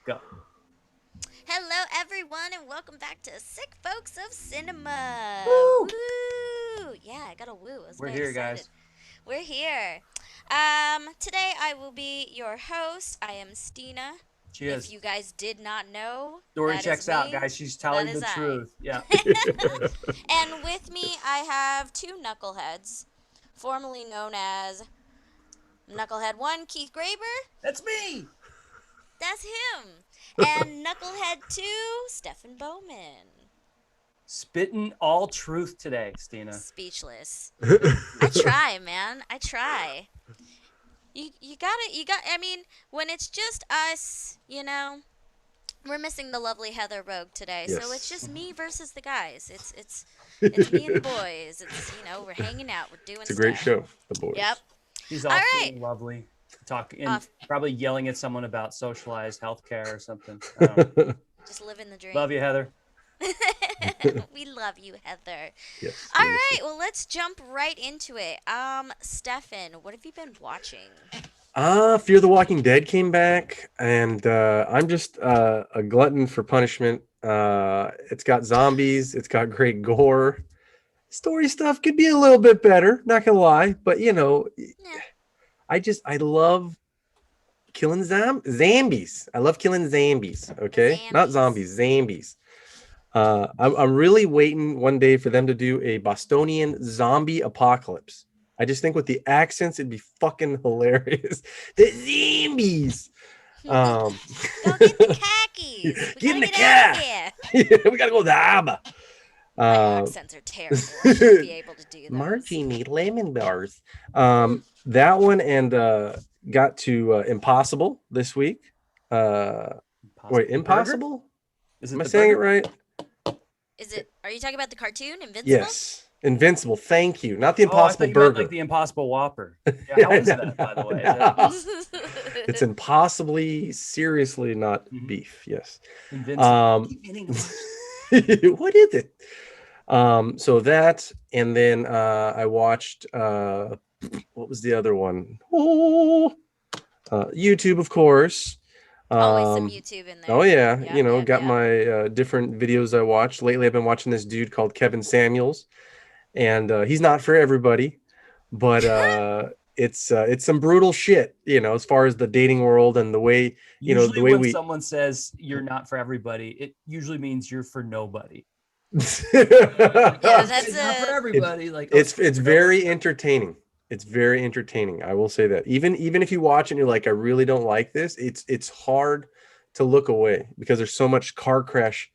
Go. Hello, everyone, and welcome back to Sick Folks of Cinema. Woo! Woo! Yeah, I got a woo. I was We're very here, excited. guys. We're here. Today I will be your host. I am Stina. If Cheers. you guys did not know, Story that is checks out, me. guys. She's That telling is the I. truth. Yeah. Yes. And with me, I have two knuckleheads, formerly known as Knucklehead 1, Keith Graber. That's me. That's him. And Knucklehead 2, Stefan Bowman. Spitting all truth today, Stina. Speechless. I try, man. I try. You gotta you got. I mean, when it's just us, we're missing the lovely Heather Rogue today. So it's Yes. just me versus the guys. It's me and the boys. We're hanging out. We're doing It's a great stuff. show, The Yep. Boys. She's All all right. feeling lovely. Talking and Off. probably yelling at someone about socialized healthcare or something. I don't know. Just living the Love dream. you, Heather. We love you, Heather. Yes, All we miss right. you. Well, let's jump right into it. Stefan, what have you been watching? Fear the Walking Dead came back, and I'm just a glutton for punishment. It's got zombies, it's got great gore. Story stuff could be a little bit better, not gonna lie, but Yeah. I love killing zombies. I love killing zombies. Okay, not Zambies. zombies, zombies. I'm really waiting one day for them to do a Bostonian zombie apocalypse. I just think with the accents, it'd be fucking hilarious. The zombies. Um, Go get the khakis. We get in gotta the get out of car. here. We gotta go to the harbor. My Uh, accents are terrible. I should be able to do those. Margie made lemon bars. That one and got to Impossible this week. Uh, Wait, Impossible. The burger? Impossible? Is Am it I the saying it burger? right? Are you talking about the cartoon, Invincible? Yes. Invincible. Thank you. Not the Oh, I Impossible thought you meant like Burger. the Impossible Whopper. Yeah, how Yeah, is no, that, by the no, way? Is it no. It's impossibly, seriously not Mhm. beef. Yes. Invincible? I Um, keep meaning to watch what is it? So that, and then I watched what was the other one? Oh, YouTube, of course. Always some Um, YouTube in oh there. yeah, Yep, yep, got yep. my different videos I watched lately. I've been watching this dude called Kevin Samuels, and he's not for everybody, but it's some brutal shit, as far as the dating world and the way, the Usually, way when we. someone says you're not for everybody, it usually means you're for nobody. Like, oh, Yeah, this that's guy's not for a. it's everybody. Like, oh, so you're it's for nobody. very entertaining. It's very entertaining. I will say that. Even if you watch and you're like, I really don't like this, it's hard to look away because there's so much car crash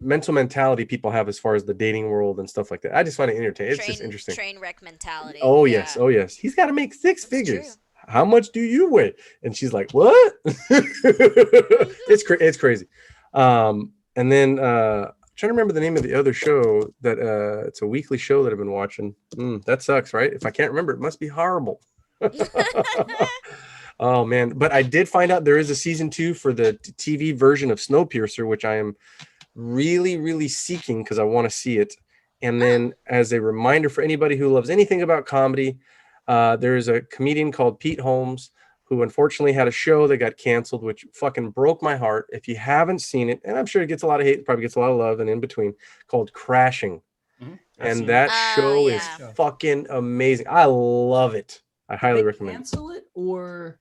mental mentality people have as far as the dating world and stuff like that. I just find it entertaining. It's just interesting. Train wreck mentality. Oh yes, Yeah, oh yes. He's got to make six that's true. figures. How much do you weigh? And she's like, "What?" It's crazy. And then trying to remember the name of the other show that it's a weekly show that I've been watching. That sucks, right? If I can't remember, it must be horrible. Oh man, but I did find out there is a season 2 for the TV version of Snowpiercer, which I am really, really seeking because I want to see it. And Oh, then, as a reminder for anybody who loves anything about comedy, there is a comedian called Pete Holmes who unfortunately had a show that got canceled, which fucking broke my heart. If you haven't seen it, and I'm sure it gets a lot of hate, probably gets a lot of love, and in between, called Crashing. I've And seen it. that oh show is Great yeah. show. fucking amazing. I love it. I Did highly they recommend it. cancel it or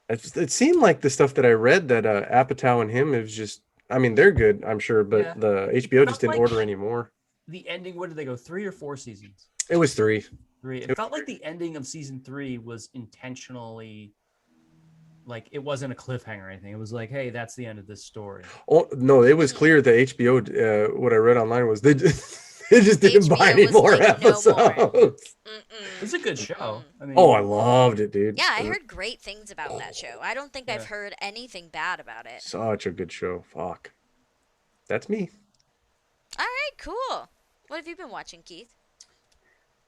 It seemed like the stuff that I read that Apatow and him is just. I mean, they're good, I'm sure, but yeah? the It HBO just felt didn't like order anymore. the ending. What did they go? 3 or 4 seasons? It was three. Three. It It felt like the ending of season 3 was intentionally like it wasn't a cliffhanger or anything. It was like, hey, that's the end of this story. Oh no, it was Mhm. clear that HBO. What I read online was they just, they just didn't buy HBO any was more like no more. episodes. It's Mm-mm. a good show. Mm-mm. I Oh, I mean, loved it, dude. Yeah, I heard great things about that show. I don't think I've yeah. heard anything bad about it. Such a good show. Fuck, that's me. All right, cool. What have you been watching, Keith?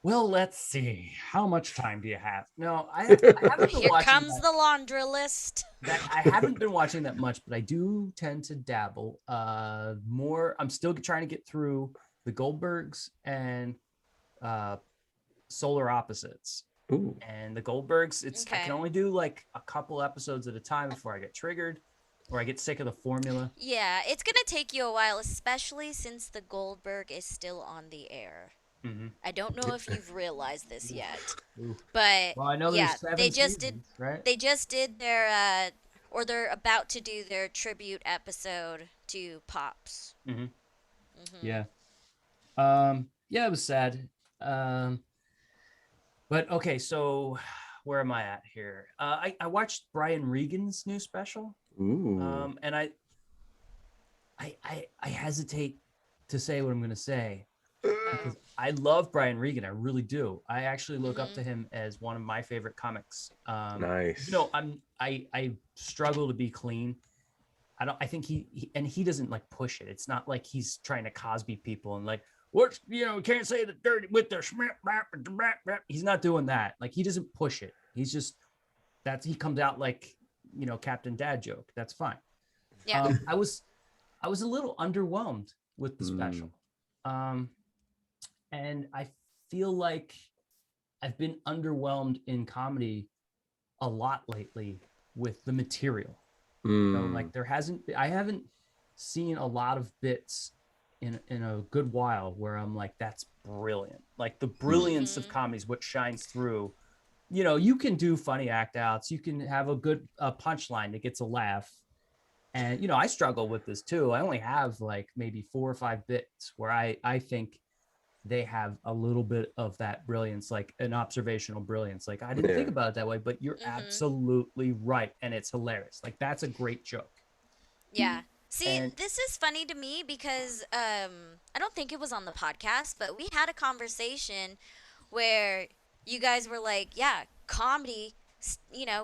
Well, let's see. How much time do you have? No, I haven't been Here watching comes the laundry list. I haven't been watching that much, but I do tend to dabble. More. I'm still trying to get through the Goldbergs and uh, Solar Opposites. Ooh, And the Goldbergs, it's I can Okay. only do like a couple episodes at a time before I get triggered. or I get sick of the formula. Yeah, it's gonna take you a while, especially since the Goldberg is still on the air. Mm-hmm. I don't know if you've realized this yet, Ooh. but Well, I know yeah, there's 7 seasons, right? they just did their or they're about to do their tribute episode to Pops. Mm-hmm. Mhm. Yeah. Yeah, it was sad. Um, but okay, so where am I at here? I watched Brian Regan's new special. Ooh. And I hesitate to say what I'm gonna say because I love Brian Regan. I really do. I actually look up to Mhm. him as one of my favorite comics. Nice. I struggle to be clean. I think and he doesn't like push it. It's not like he's trying to Cosby people and like, what's, can't say the dirty with the schmap, he's not doing that. Like, he doesn't push it. He's just, he comes out like, Captain Dad joke. That's fine. Yeah. I was a little underwhelmed with the special. And I feel like I've been underwhelmed in comedy a lot lately with the material. Like I haven't seen a lot of bits in a good while where I'm like, that's brilliant. Like, the brilliance of comedy is what shines through. You can do funny act outs, you can have a good punchline that gets a laugh. And I struggle with this too. I only have like maybe 4 or 5 bits where I think they have a little bit of that brilliance, like an observational brilliance. Like, I didn't think about it that way, but you're absolutely right. And it's hilarious. Like, that's a great joke. Yeah. See, And this is funny to me because I don't think it was on the podcast, but we had a conversation where you guys were like, "Yeah, comedy,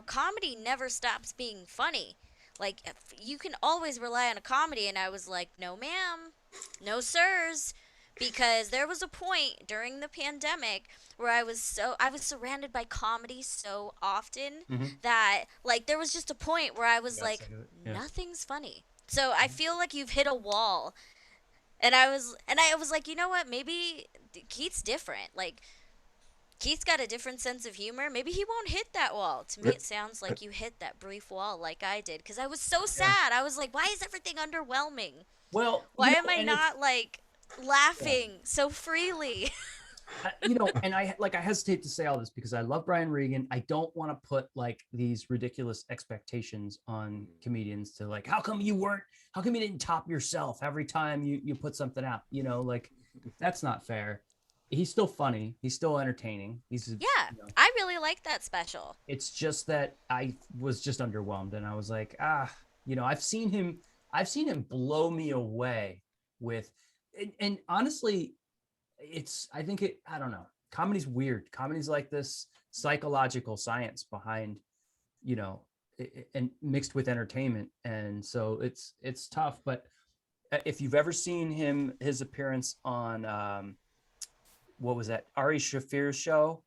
comedy never stops being funny. Like, you can always rely on a comedy." And I was like, "No, ma'am, no, sirs." Because there was a point during the pandemic where I was surrounded by comedy so often that, like, there was just a point where I was like, nothing's funny. So I feel like you've hit a wall. And I was like, you know what? Maybe Keith's different. Like, Keith's got a different sense of humor. Maybe he won't hit that wall. To me, it sounds like you hit that brief wall like I did, because I was so sad. I was like, why is everything underwhelming? well, Why am I not like laughing so freely? and I hesitate to say all this because I love Brian Regan. I don't want to put like these ridiculous expectations on comedians to like, how come you didn't top yourself every time you put something out? Like, that's not fair. He's still funny. He's still entertaining. Yeah, I really like that special. It's just that I was just underwhelmed, and I was like, I've seen him blow me away with, and honestly, I don't know. Comedy's weird. Comedy's like this psychological science behind, and mixed with entertainment. And so it's tough. But if you've ever seen his appearance on, what was that? Ari Shafir's show?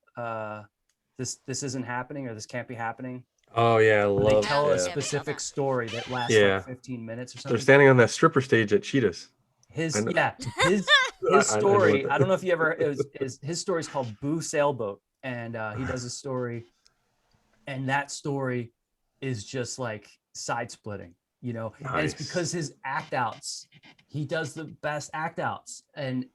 This isn't happening, or this can't be happening. Oh yeah, I love. They tell a Yeah. specific story that lasts like 15 minutes or something. They're standing on that stripper stage at Cheetahs. His story. I don't know if you ever. His story is called Boo Sailboat, and he does a story, and that story is just like side splitting, Nice. And it's because his act outs. He does the best act outs, and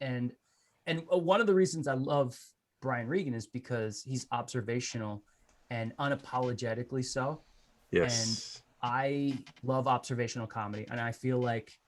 one of the reasons I love Brian Regan is because he's observational and unapologetically so. Yes. And I love observational comedy, and I feel like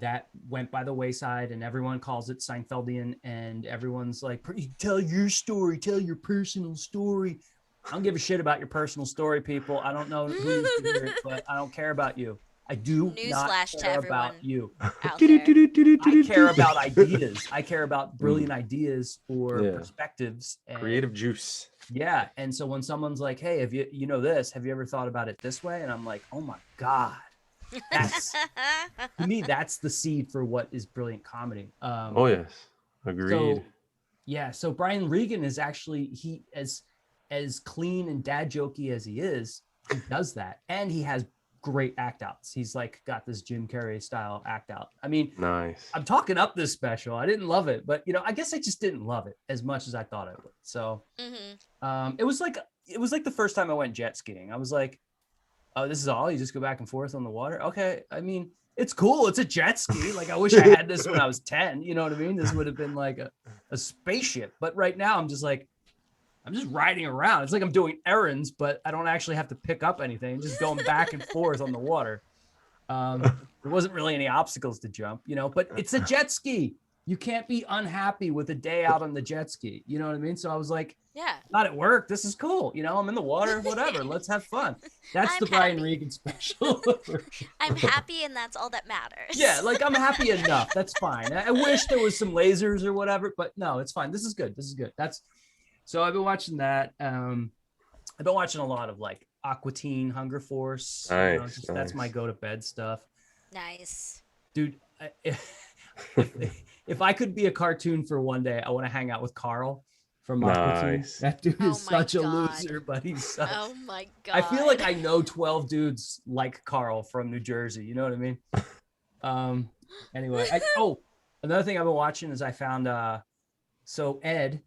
that went by the wayside, and everyone calls it Seinfeldian, and everyone's like, tell your story, tell your personal story. I don't give a shit about your personal story, people. I don't know who needs to hear it, but I don't care about you. I do not care about you. Out there. I care about ideas. I care about brilliant ideas or perspectives. And, creative juice. Yeah. And so when someone's like, hey, have you ever thought about it this way? And I'm like, oh my God. That's to me, that's the seed for what is brilliant comedy. Oh yes. Agreed. So Brian Regan is actually, as clean and dad jokey as he is, he does that. And he has great act outs. He's like got this Jim Carrey style act out. I mean, nice. I'm talking up this special. I didn't love it, but I guess I just didn't love it as much as I thought I would. So it was like the first time I went jet skiing. I was like, Oh, this is all? You just go back and forth on the water? Okay. I mean, it's cool. It's a jet ski. Like, I wish I had this when I was 10. You know what I mean? This would have been like a spaceship. But right now, I'm just riding around. It's like I'm doing errands, but I don't actually have to pick up anything. Just going back and forth on the water. There wasn't really any obstacles to jump, but it's a jet ski. You can't be unhappy with a day out on the jet ski. You know what I mean? So I was like, Yeah. not at work. This is cool. I'm in the water, whatever. Let's have fun. That's I'm the Brian happy. Regan special. I'm happy, and that's all that matters. Yeah, like I'm happy enough. That's fine. I wish there was some lasers or whatever, but no, it's fine. This is good. So I've been watching that. I've been watching a lot of like Aqua Teen, Hunger Force. Nice, That's nice. my go to bed stuff. Nice. Dude, if I could be a cartoon for one day, I want to hang out with Carl from Aqua Teen. Nice. That dude Oh is my such a God. loser, but he's such. Oh my God. I feel like I know 12 dudes like Carl from New Jersey. You know what I mean? Anyway, another thing I've been watching is I found so Ed,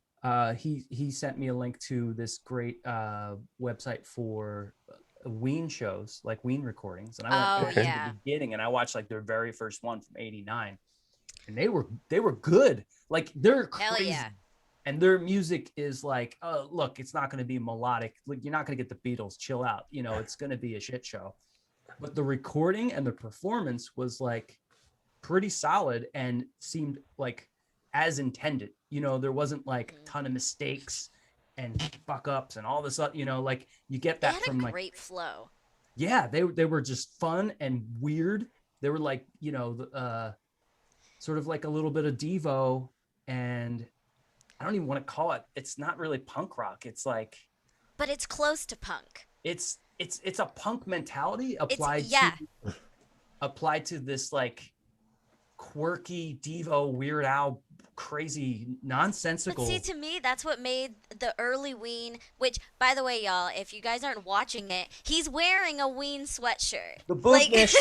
he sent me a link to this great website for Ween shows, like Ween recordings, and I went back to the beginning and I watched like their very first one from '89, and they were good. Like they're crazy. Hell yeah. And their music is like, oh, look, it's not going to be melodic. Like, you're not going to get the Beatles. Chill out. It's going to be a shit show. But the recording and the performance was like pretty solid and seemed like as intended. There wasn't like a ton of mistakes and fuck ups and all this, like you get that from like great flow. Yeah, they were just fun and weird. They were like, sort of like a little bit of Devo, and I don't even want to call it. It's not really punk rock. It's like, but it's close to punk. It's a punk mentality applied to this like quirky Devo, Weird Al, crazy nonsensical. But see, to me, that's what made the early Ween. Which, by the way, y'all, if you guys aren't watching it, he's wearing a Ween sweatshirt. The bootnish.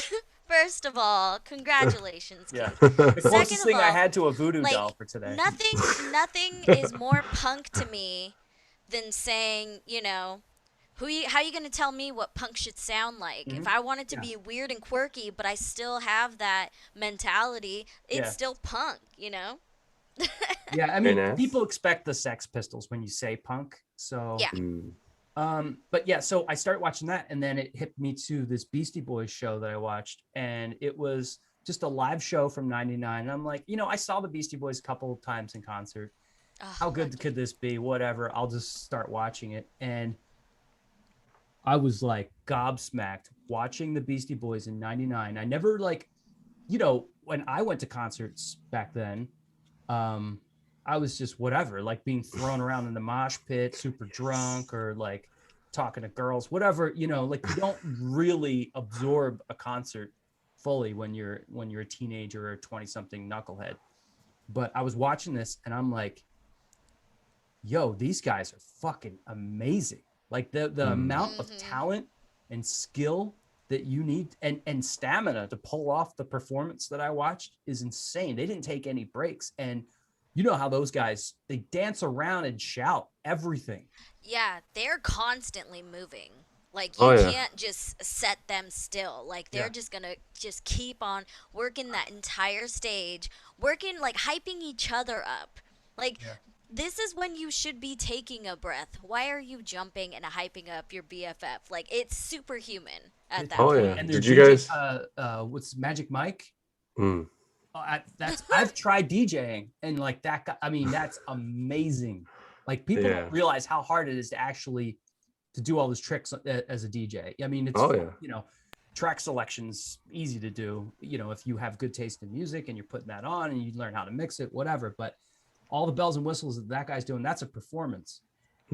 First of all, congratulations. Yeah. Kid. The closest Second thing of all, I had to a voodoo doll for today. Nothing is more punk to me than saying, how are you going to tell me what punk should sound like? Mm-hmm. If I want it to be weird and quirky, but I still have that mentality, it's still punk, Yeah, I mean, people expect the Sex Pistols when you say punk. So yeah. But yeah, so I started watching that, and then it hit me to this Beastie Boys show that I watched, and it was just a live show from '99. And I'm like, I saw the Beastie Boys a couple of times in concert. How good could this be? Whatever, I'll just start watching it. And I was like gobsmacked watching the Beastie Boys in '99. I never when I went to concerts back then, I was just whatever, like being thrown around in the mosh pit, super drunk, or like talking to girls, whatever, like you don't really absorb a concert fully when you're a teenager or 20-something knucklehead. But I was watching this and I'm like, yo, these guys are fucking amazing. Like the amount of talent and skill that you need and stamina to pull off the performance that I watched is insane. They didn't take any breaks. And you know how those guys, they dance around and shout everything. Yeah, they're constantly moving. Like, you can't just set them still. Like, they're just going to just keep on working that entire stage, working, like, hyping each other up. Like, this is when you should be taking a breath. Why are you jumping and hyping up your BFF? Like, it's superhuman at that point. Yeah. And Did you guys? What's Magic Mike? I've tried DJing, and like that guy, I mean, that's amazing. Like, people don't realize how hard it is to actually to do all those tricks as a DJ. I mean, it's track selection's easy to do, if you have good taste in music and you're putting that on and you learn how to mix it, whatever. But all the bells and whistles that guy's doing, that's a performance.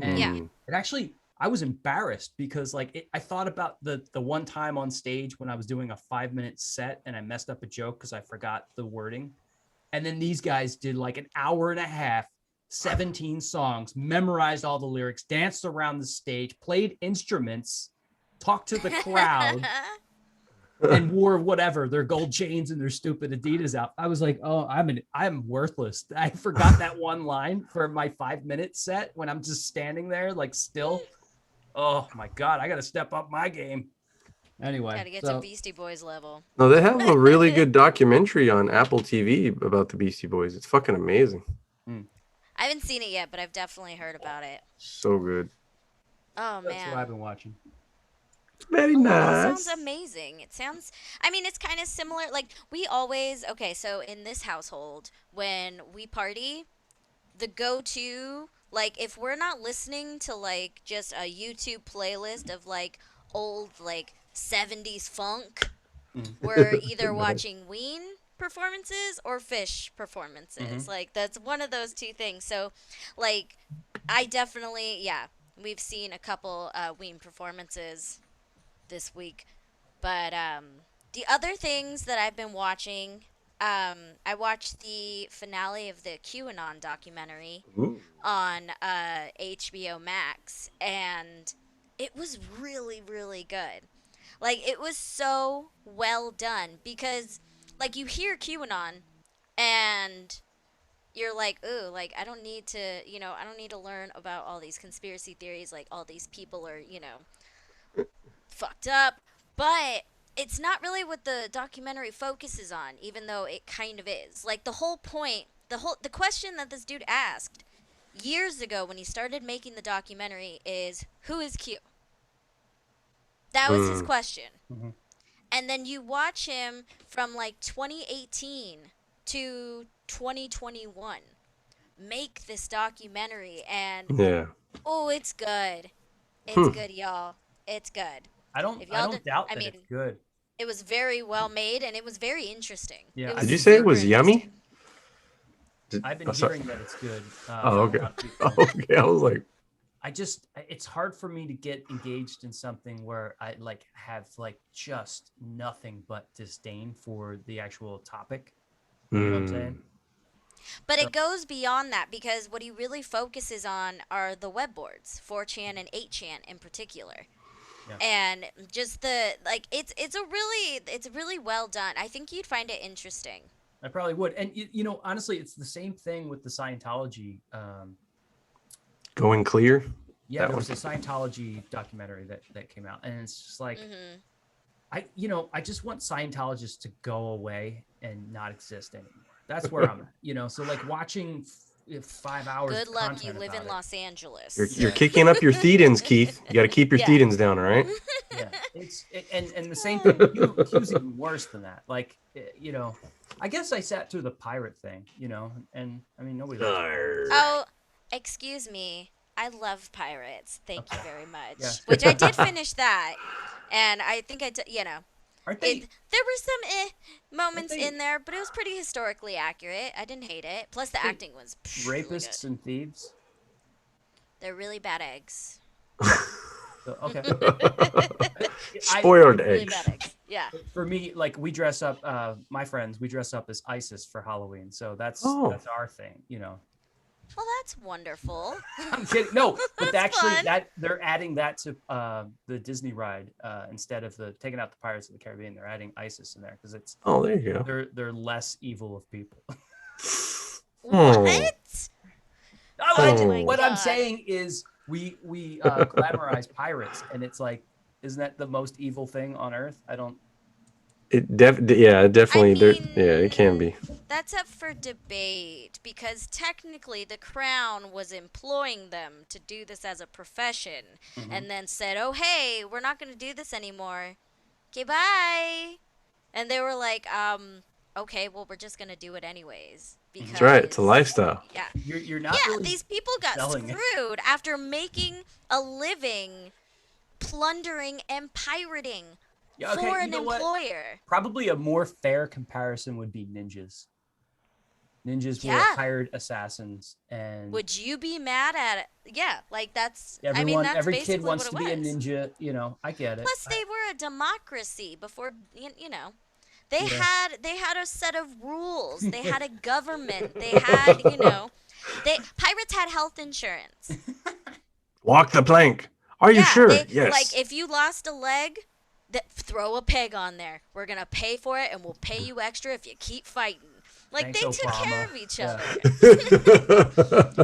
And it actually, I was embarrassed because I thought about the one time on stage when I was doing a 5-minute set and I messed up a joke because I forgot the wording. And then these guys did like an hour and a half, 17 songs, memorized all the lyrics, danced around the stage, played instruments, talked to the crowd, and wore whatever, their gold chains and their stupid Adidas out. I was like, oh, I'm worthless. I forgot that one line for my 5-minute set when I'm just standing there like still. Oh my God, I got to step up my game. Anyway, Gotta get to so Beastie Boys level. No, they have a really good documentary on Apple TV about the Beastie Boys. It's fucking amazing. I haven't seen it yet, but I've definitely heard about it. So good. Oh that's what I've man. been watching. Very Oh, well, that sounds nice. amazing. It sounds, I mean, it's kind of similar. Like, we always, okay, so in this household, when we party, the go to, like, if we're not listening to, like, just a YouTube playlist of, like, old, like, 70s funk, we're either Nice. watching Ween performances or Fish performances. Mm-hmm. Like, that's one of those two things. So, like, I definitely, yeah, we've seen a couple Ween performances this week. But the other things that I've been watching, I watched the finale of the QAnon documentary Ooh. on HBO Max, and it was really, really good. Like, it was so well done because, like, you hear QAnon and you're like, ooh, like, I don't need to, I don't need to learn about all these conspiracy theories. Like, all these people are, fucked up. But it's not really what the documentary focuses on, even though it kind of is. Like, the whole point, the question that this dude asked years ago when he started making the documentary is, who is Q? That was his Mm. question. Mm-hmm. And then you watch him from like 2018 to 2021 make this documentary, and Yeah. oh, it's good. It's Hmm. good, y'all. It's good. I don't If I y'all don't doubt I that mean, it's good. it was very well made and it was very interesting. Yeah, It I was Did you mean, say it super was yummy? interesting. I've been Oh, sorry. hearing that it's good Oh, from a okay. lot of people. Okay. I was like, It's hard for me to get engaged in something where I like have like just nothing but disdain for the actual topic. You know what I'm saying? mm. But So it goes beyond that because what he really focuses on are the web boards, 4chan and 8chan in particular. yeah, And just the like it's really well done. I think you'd find it interesting. I probably would. And honestly, it's the same thing with the Scientology. Going clear. Yeah, That there one. was a Scientology documentary that came out, and it's just like Mhm. I just want Scientologists to go away and not exist anymore. That's where I'm at. So like watching 5 hours Good of luck, you content live about in it. Los You're Angeles. you're Yeah, kicking up your thetans, Keith. You got to keep your Yeah. thetans down. All right. yeah. And the same thing. Q's even worse than that. Like I guess I sat through the pirate thing. And I mean nobody likes pirates. Arr. Oh, excuse me. I love pirates. Thank you Okay. very Yeah. much. Which I did finish that, and I think Aren't it. they? There were some Aren't moments they? in there, but it was pretty historically accurate. I didn't hate it. Plus, the They acting was really rapists good. and thieves. They're really bad eggs. So, okay. Spoiled Really eggs. bad eggs. Yeah. For me, like we dress up. My friends, we dress up as ISIS for Halloween. So that's Oh. that's our thing. Well, that's wonderful. I'm kidding. No, but That's actually, fun. that they're adding that to the Disney ride instead of taking out the Pirates of the Caribbean. They're adding ISIS in there because it's Oh, there you go. they're less evil of people. Oh. What? Oh my What I'm God. saying is we glamorize pirates, and it's like, isn't that the most evil thing on earth? I don't. Yeah, I definitely. mean, Yeah, it can be. that's up for debate because technically the crown was employing them to do this as a profession Mhm. and then said, "Oh, hey, we're not going to do this anymore. Okay, bye." And they were like, okay, well, we're just going to do it anyways because That's right. It's a lifestyle. yeah. You're not Yeah, really these people got selling it. screwed after making a living plundering and pirating Yeah, okay, for you an know what? employer. Probably a more fair comparison would be ninjas. Ninjas were Yeah. hired assassins, and Would you be mad at it? Yeah, like that's. I mean, everyone, that's every basically kid wants what to it be a was. ninja. I get it. Plus, they were a democracy before. They Yeah. had a set of rules. They had a government. They had pirates had health insurance. Walk the plank. Are you Yeah, sure? they Yes. like if you lost a leg, throw a peg on there. We're gonna pay for it, and we'll pay you extra if you keep fighting. Like Thanks, they took care Obama. of each Yeah.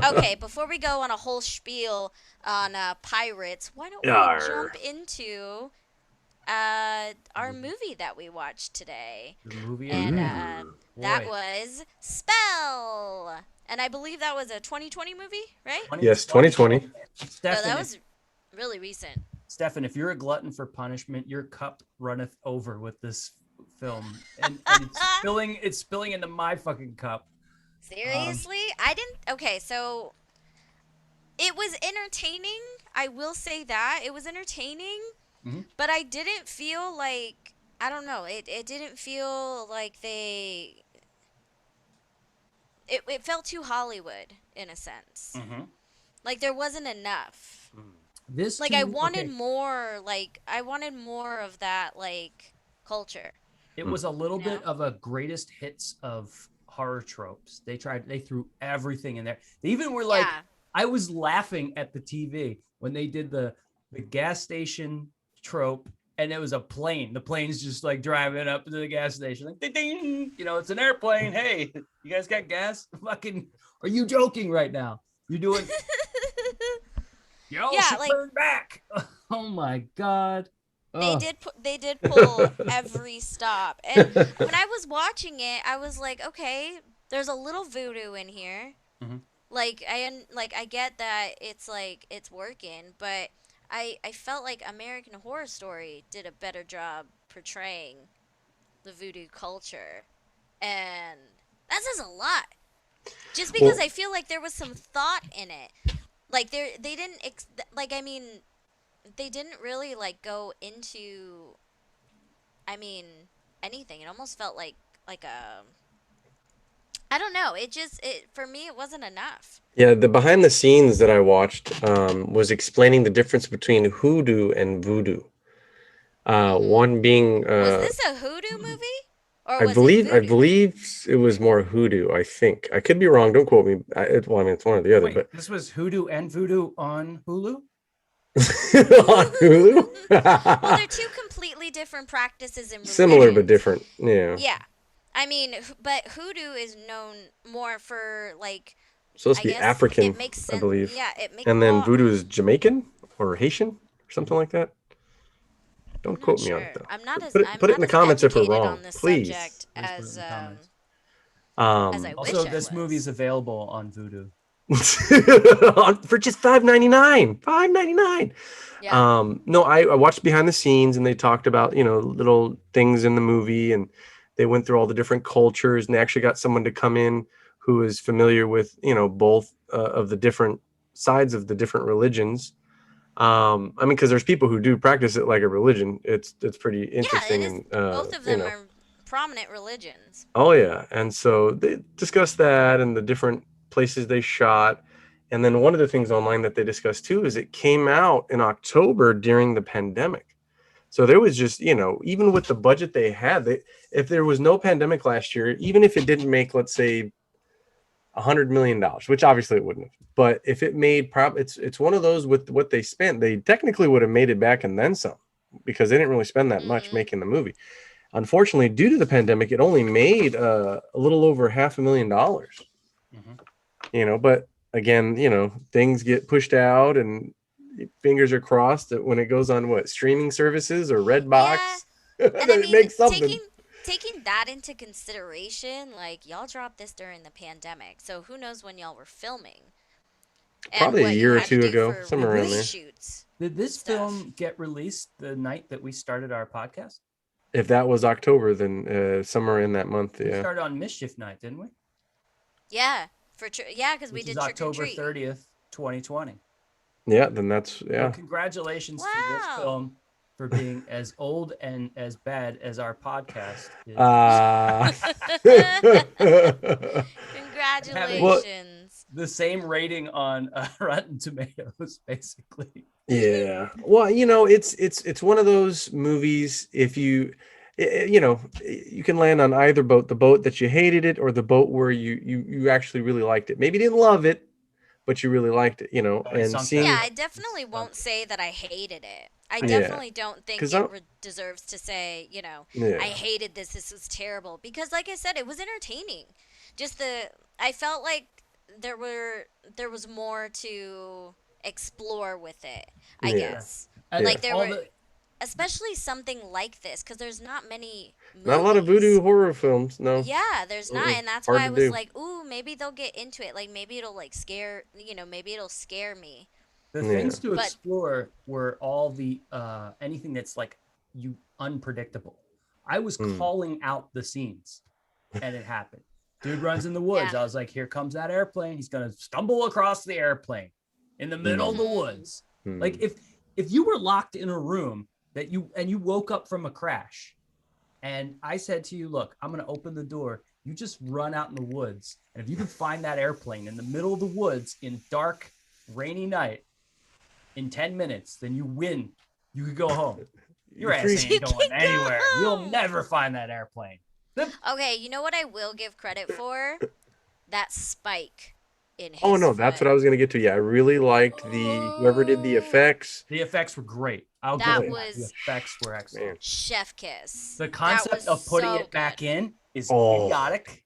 other. Okay, before we go on a whole spiel on pirates, why don't we Yarr. jump into our movie that we watched today, The movie of and the Ooh. year. that Boy, was Spell, and I believe that was a 2020 movie, right? 2020. 2020. So that Stefan, was really recent. Stefan, if you're a glutton for punishment, your cup runneth over with this film, and it's spilling into my fucking cup. Um, Seriously, I didn't. Okay, so it was entertaining. I will say that it was entertaining, mhm. but I didn't feel like, I don't know. It didn't feel like it felt too Hollywood in a sense. Mhm. Like there wasn't enough. This Like to I me, wanted okay, more. Like I wanted more of that like culture. it Mm. was a little You bit know? of a greatest hits of horror tropes. They threw everything in there. They even were like, Yeah. I was laughing at the TV when they did the gas station trope, and it was a plane. The plane's just like driving up to the gas station, like ding, ding, it's an airplane. Hey, you guys got gas? Fucking, are you joking right now? You're doing, yo, Yeah. she Like turned back. Oh my god. they Oh, did. They did pull every stop. And when I was watching it, I was like, okay, there's a little voodoo in here. mhm. Like I get that it's like it's working, but I felt like American Horror Story did a better job portraying the voodoo culture, and that says a lot. Just because Well, I feel like there was some thought in it, like they didn't like I mean they didn't really like go into I mean anything. It almost felt like a I don't know. It for me it wasn't enough. yeah, the behind the scenes that I watched was explaining the difference between hoodoo and voodoo. Mhm. One being, Was this a hoodoo movie or I was it believe, I voodoo? believe it was more hoodoo. I think I could be wrong. Don't quote me. Well, I mean, it's one or the other, Wait, but this was Hoodoo and Voodoo on Hulu? on Hulu, Well, they're two completely different practices and similar but religions. different. Yeah, Yeah. I mean, but hoodoo is known more for like supposed I to be guess it African, makes I sense. believe, Yeah, it make and then well, voodoo is Jamaican or Haitian or something like that. I'm Don't not quote me on it sure. though. I'm not as Put it I'm put it in not the as comments if we're educated wrong, on this please. subject Please put it in the comments. as I Also, wish I this movie is was. available on Vudu. For just $5.99. $5.99. Yeah. No, I watched behind the scenes and they talked about, little things in the movie, and they went through all the different cultures, and they actually got someone to come in who is familiar with, both of the different sides of the different religions. I mean, because there's people who do practice it like a religion. It's pretty Yeah, it interesting, is. and Both of them are prominent religions. oh yeah, and so they discussed that and the different places they shot. And then one of the things online that they discussed too is it came out in October during the pandemic. So there was just, even with the budget they had, if there was no pandemic last year, even if it didn't make, let's say, $100 million, which obviously it wouldn't have, but if it made it's one of those with what they spent, they technically would have made it back and then some, because they didn't really spend that much Mhm. making the movie. Unfortunately, due to the pandemic, it only made a little over $500,000. Mhm. But again, things get pushed out, and fingers are crossed that when it goes on what streaming services or Yeah, Redbox, and I that it mean, makes something. taking that into consideration, like y'all dropped this during the pandemic, so who knows when y'all were filming and Probably a what you year or had to two do ago, for Did somewhere around there. this reshoots did and this stuff. film get released the night that we started our podcast? If that was October, then somewhere in that month, We yeah. started on Mischief Night, didn't we? Yeah, yeah, because we Which is did trick or October treat. 30th, 2020. Yeah, then that's, So yeah. congratulations to this Wow! film for being as old and as bad as our podcast is, Uh, and having well, Congratulations. the same rating on Rotten Tomatoes, basically. yeah. Well, it's one of those movies. If you can land on either boat, the boat that you hated it or the boat where you actually really liked it. Maybe you didn't love it, but you really liked it, Oh, it and sunk that Yeah, seeing, I boat. It definitely sunk won't it. say that I hated it. I yeah, definitely don't think because it I'm, deserves to say, I yeah, hated this. This was terrible. Because, like I said, it was entertaining. Just I felt like there was more to explore with it. I yeah, Yeah. guess. Uh, yeah. Like there all were the especially something like this, because there's not many Not a lot of voodoo movies. horror films. No. Yeah, there's not, Mm-mm. and that's Hard why to I was do. like, ooh, maybe they'll get into it. Like maybe it'll like scare, maybe it'll scare me. The Yeah. things to But explore were all the anything that's like you unpredictable. I was Mm. calling out the scenes and it happened. Dude runs in the woods. yeah. I was like, here comes that airplane. He's gonna stumble across the airplane in the middle of Mm. the Mhm. woods. Like Mm. if you were locked in a room that you woke up from a crash and I said to you, look, I'm gonna open the door. You just run out in the woods. And if you can find that airplane in the middle of the woods in dark, rainy night in 10 minutes, then you win. You could go home. Your You're ass free. You ain't going can go anywhere. You'll home. never find that airplane. Okay, you know what I will give credit for? That spike in Oh his no, that's foot. what I was gonna get to. Yeah, I really liked the whoever did the Oh, effects. The effects were great. I'll give that them that. The was effects were excellent. Man. chef kiss. The That was concept of putting so it back good. in is Oh. idiotic.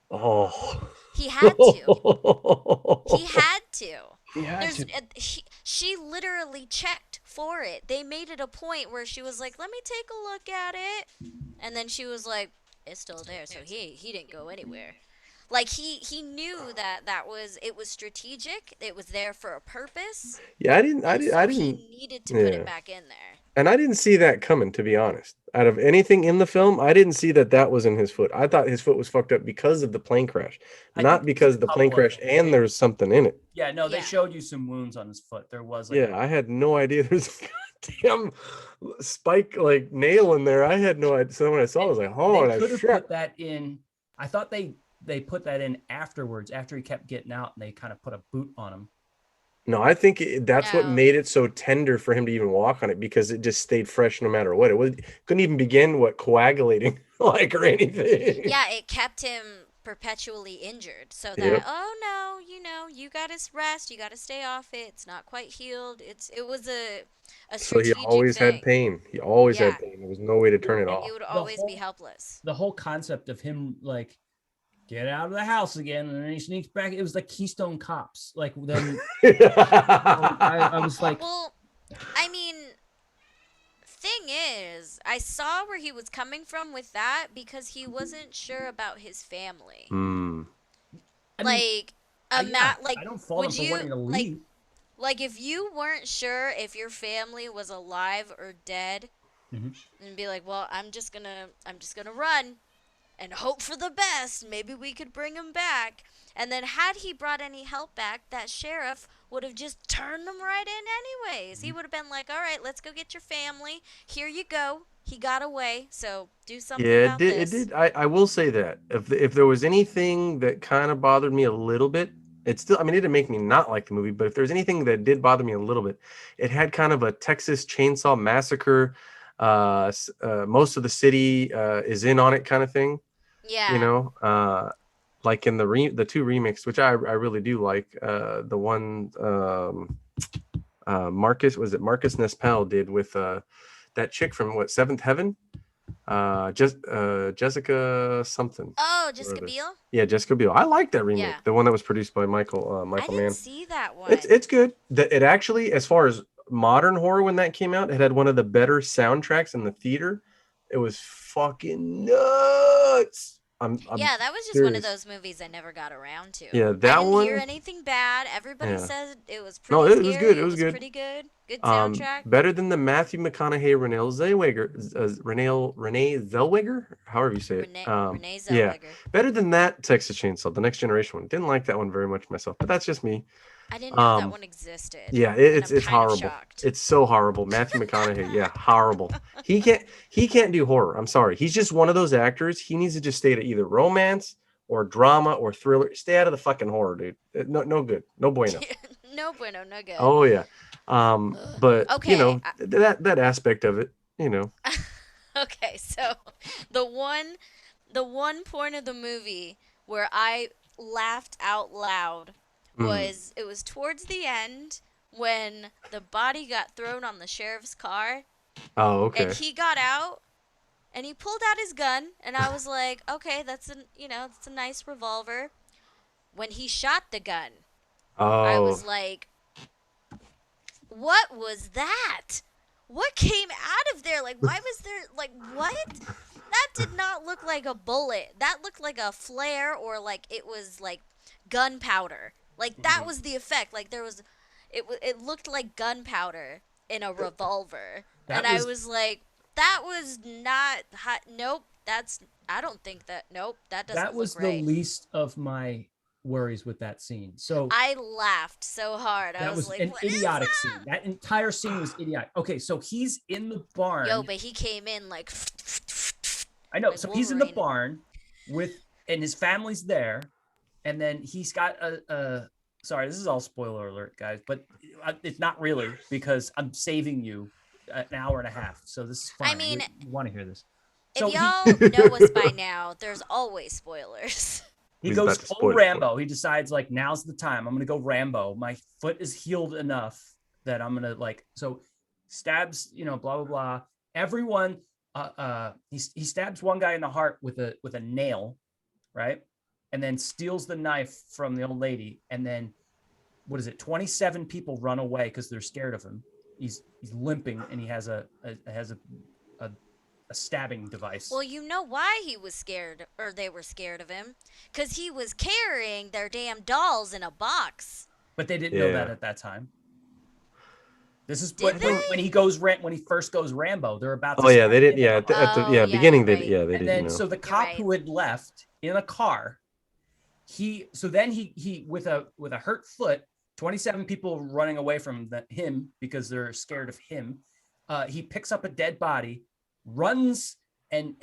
Oh. He had to. He had to. He had to. She literally checked for it. They made it a point where she was like, "Let me take a look at it," and then she was like, "It's still there." So he didn't go anywhere. Like he knew that it was strategic. It was there for a purpose, Yeah, I didn't. and I so he didn't. needed to put it Yeah. back in there. And I didn't see that coming, to be honest. Out of anything in the film, I didn't see that that was in his foot. I thought his foot was fucked up because of the plane crash, I think not there was because a the plane couple of crash things. and there's something in it. Yeah, no, they Yeah. showed you some wounds on his foot. There was like Yeah, I had no idea there's a goddamn spike like nail in there. I had no idea. So when I saw it, I was like, oh, they that's could have shit. put that in. I thought they put that in afterwards after he kept getting out and they kind of put a boot on him. No, I think that's what No. made it so tender for him to even walk on it because it just stayed fresh no matter what. It was couldn't even begin coagulating like or anything. Yeah, it kept him perpetually injured. So that Yep. oh no, you gotta rest. You gotta stay off it. It's not quite healed. It was a So he strategic always had thing. pain. He always Yeah, had pain. There was no way to turn it and he off. would The always be whole helpless. the whole concept of him like get out of the house again and then he sneaks back. It was like Keystone Cops. Like then I was like, Well, I mean, thing is, I saw where he was coming from with that because he wasn't sure about his family. Hmm. I mean, Like, yeah, like, I don't fault him would for you wanting to leave. like if you weren't sure if your family was alive or dead, Mhm. and be like, well, I'm just gonna run and hope for the best. Maybe we could bring him back. And then had he brought any help back, that sheriff would have just turned them right in anyways. He would have been like, all right, let's go get your family. Here you go. He got away, so do something Yeah, it about did. It this. did. I will say that if there was anything that kind of bothered me a little bit, it still. I mean, it didn't make me not like the movie. But if there's anything that did bother me a little bit, it had kind of a Texas Chainsaw Massacre. Most of the city is in on it, kind of thing. You Yeah. know, like in the two remixed, which I really do like. The one Marcus was it Marcus Nespel did with that chick from what Seventh Heaven. Just Jessica something. Oh, Or Jessica other. Biel? Yeah, Jessica Biel. I like that Yeah. remake, the one that was produced by I Michael didn't Mann. see that one. It's good. It actually, as far as modern horror, when that came out, it had one of the better soundtracks in the theater. It was fucking nuts. I'm Yeah, that was just one of serious. those movies I never got around to. Yeah, I that didn't hear one. anything bad. Everybody Yeah. said it was No, pretty it was scary. good. It It was was good. pretty good. Good soundtrack. Better than the Matthew McConaughey Renee Zellweger, however you say it. Renee Yeah, Zellweger. better than that Texas Chainsaw, the Next Generation one. Didn't like that one very much myself, but that's just me. I didn't know that Um, one existed. yeah, And I'm it's kind of horrible. shocked. It's so horrible. Matthew McConaughey, yeah, horrible. He can't do horror. I'm sorry. He's just one of those actors. He needs to just stay to either romance or drama or thriller. Stay out of the fucking horror, dude. No good. No bueno. No bueno, no good. Oh yeah. But you Okay. know that aspect of it, you know. Okay, so the one point of the movie where I laughed out loud was it was towards the end when the body got thrown on the sheriff's car Oh, and okay. he got out and he pulled out his gun and I was like, okay, that's a nice revolver. When he shot the gun, I Oh, was like, what was that? what came out of there? Like, why was there, like, what? That did not look like a bullet. That looked like a flare, or like it was like gunpowder. Like, that was the effect. Like, there was, it looked like gunpowder in a revolver. That And I was was like, that was not hot. Nope. I don't think that, nope, that that doesn't was look the right. least of my worries with that scene. So I laughed so hard. I that was was like, an what is idiotic scene. that? That entire scene was idiotic. Okay, so he's in the Yo, barn. but he came in like, I know. like So he's in the Wolverine. barn with, and his family's there, and then he's got a sorry, this is all spoiler alert, guys, but it's not really, because I'm saving you an hour and a half. So this is I fine. mean, You want to hear this. if So he y'all know us by now, there's always spoilers. he He's about goes to full spoil it for Rambo. He decides, like, now's the time. I'm gonna go Rambo. My foot is healed enough that I'm gonna, like, so stabs, blah blah blah. Everyone, he stabs one guy in the heart with a nail, right? And then steals the knife from the old lady. And then what is it? 27 people run away because they're scared of him. He's limping, and he has a stabbing device. Well, you know why he was scared, or they were scared of him? Because he was carrying their damn dolls in a box. But they didn't know that Yeah. at that time. This is Did when, they? when he goes when he first goes Rambo. They're about to. Oh yeah, stab they didn't. him in Yeah, the heart. at the Oh, yeah, beginning you're they right. they And didn't then know. so the You're cop right. who had left in a car, he with a hurt foot, 27 people running away from him because they're scared of him. He picks up a dead body, runs and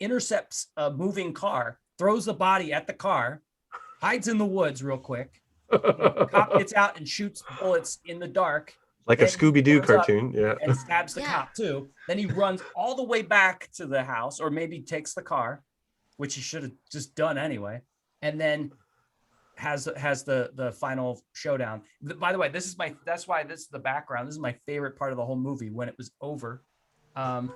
intercepts a moving car, throws the body at the car, hides in the woods real quick. The cop gets out and shoots bullets in the dark. Like a Then he Scooby-Doo runs up cartoon. Yeah. and stabs the Yeah. cop too. Then he runs all the way back to the house, or maybe takes the car, which he should have just done anyway, and then has the final showdown. By the way, that's why this is the background. This is my favorite part of the whole movie when it was over. And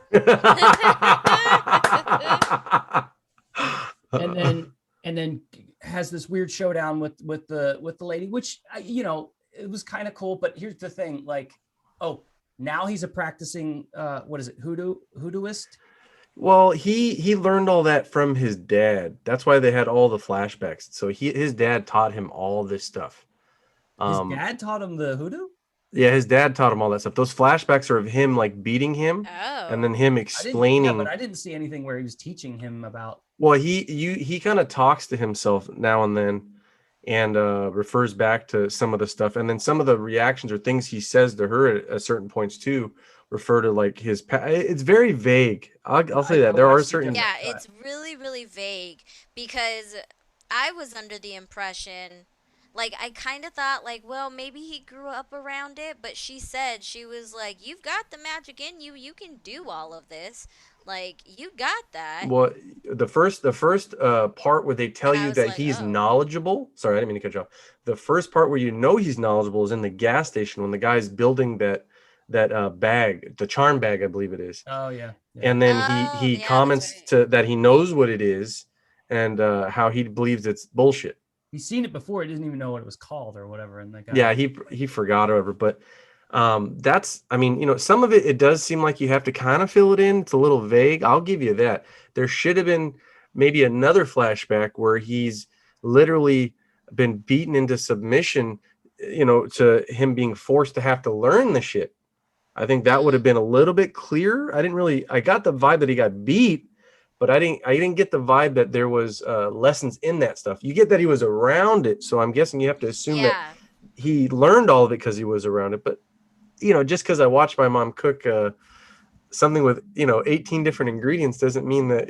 then has this weird showdown with the lady, which it was kind of cool. But here's the thing, like, oh, now he's a practicing what is it, hoodooist? Well, he learned all that from his dad. That's why they had all the flashbacks. So his dad taught him all this stuff. His dad taught him the hoodoo. Yeah, his dad taught him all that stuff. Those flashbacks are of him like beating him, and then Oh. him Yeah, explaining. but I didn't see anything where he was teaching him about. Well, he kind of talks to himself now and then, and refers back to some of the stuff, and then some of the reactions or things he says to her at certain points too refer to like his past. It's very vague. I'll say that I there are watched the certain. Yeah, cut. it's really, really vague, because I was under the impression, like, I kind of thought, like, well, maybe he grew up around it, but she said, she was like, you've got the magic in you. You can do all of this. Like, you got that. Well, the first part where they tell And I you was that like, he's oh. knowledgeable. Sorry, I didn't mean to cut you off. The first part where you know he's knowledgeable is in the gas station when the guy's building that bag, the charm bag, I believe it is. Oh yeah. And then Oh, he yeah, comments that's right. to that he knows what it is, and how he believes it's bullshit. He's seen it before. He didn't even know what it was called or whatever. And the guy. Yeah, he forgot or whatever. But that's, I mean, some of it does seem like you have to kind of fill it in. It's a little vague. I'll give you that. There should have been maybe another flashback where he's literally been beaten into submission, to him being forced to have to learn the shit. I think that would have been a little bit clearer. I got the vibe that he got beat, but I didn't get the vibe that there was lessons in that stuff. You get that he was around it, so I'm guessing you have to assume that Yeah. he learned all of it because he was around it. But just because I watched my mom cook something with 18 different ingredients doesn't mean that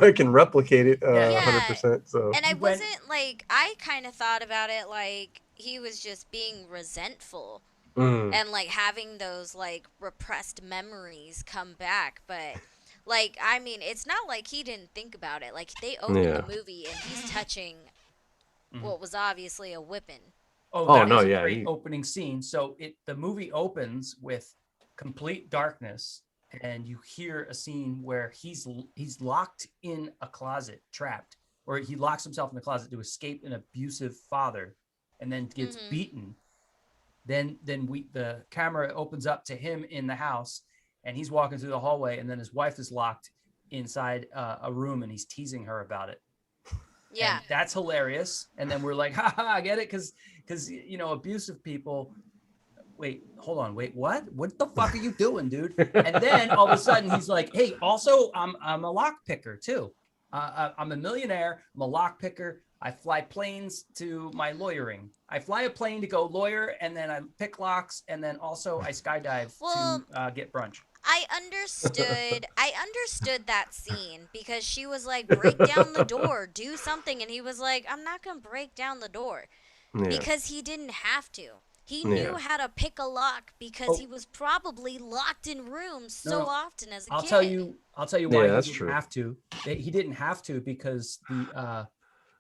I can replicate it Yeah. 100%. So And I He went- wasn't, like, I kind of thought about it like he was just being resentful. And like having those like repressed memories come back, but like, I mean, it's not like he didn't think about it. Like, they open Yeah. the movie and he's touching what was obviously a whipping. Oh, Oh, that no, was a yeah, great opening scene. So the movie opens with complete darkness, and you hear a scene where he's locked in a closet, trapped, or he locks himself in the closet to escape an abusive father, and then gets beaten. Then the camera opens up to him in the house, and he's walking through the hallway, and then his wife is locked inside a room, and he's teasing her about it. Yeah. And that's hilarious. And then we're like, ha, I get it, because abusive people. Wait, hold on. Wait, what? What the fuck are you doing, dude? And then all of a sudden he's like, hey, also I'm a lock picker too. I'm a millionaire. I'm a lock picker. I fly planes to my lawyering. I fly a plane to go lawyer, and then I pick locks, and then also I skydive to get brunch. I understood that scene because she was like, break down the door, do something, and he was like, I'm not gonna break down the door. Because he didn't have to. He knew how to pick a lock because he was probably locked in rooms so often as a kid. I'll tell you why that's he didn't true. have to. He didn't have to because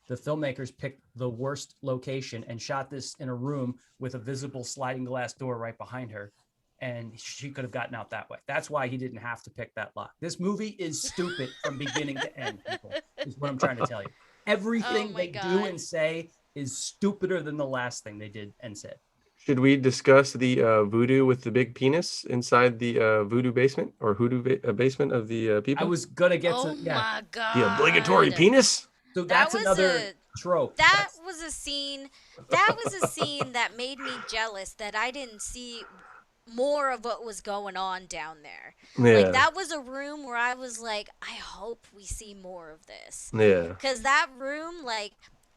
the filmmakers picked the worst location and shot this in a room with a visible sliding glass door right behind her, and she could have gotten out that way. That's why he didn't have to pick that lock. This movie is stupid from beginning to end, people, is what I'm trying to tell you. Everything they do and say is stupider than the last thing they did and said. Should we discuss the voodoo with the big penis inside the voodoo basement or hoodoo basement of the people? I was gonna get to my god, the obligatory penis. So that's another trope. That was a scene that made me jealous that I didn't see more of what was going on down there. Yeah. Like, that was a room where I was like, I hope we see more of this. Yeah. Because that room, like,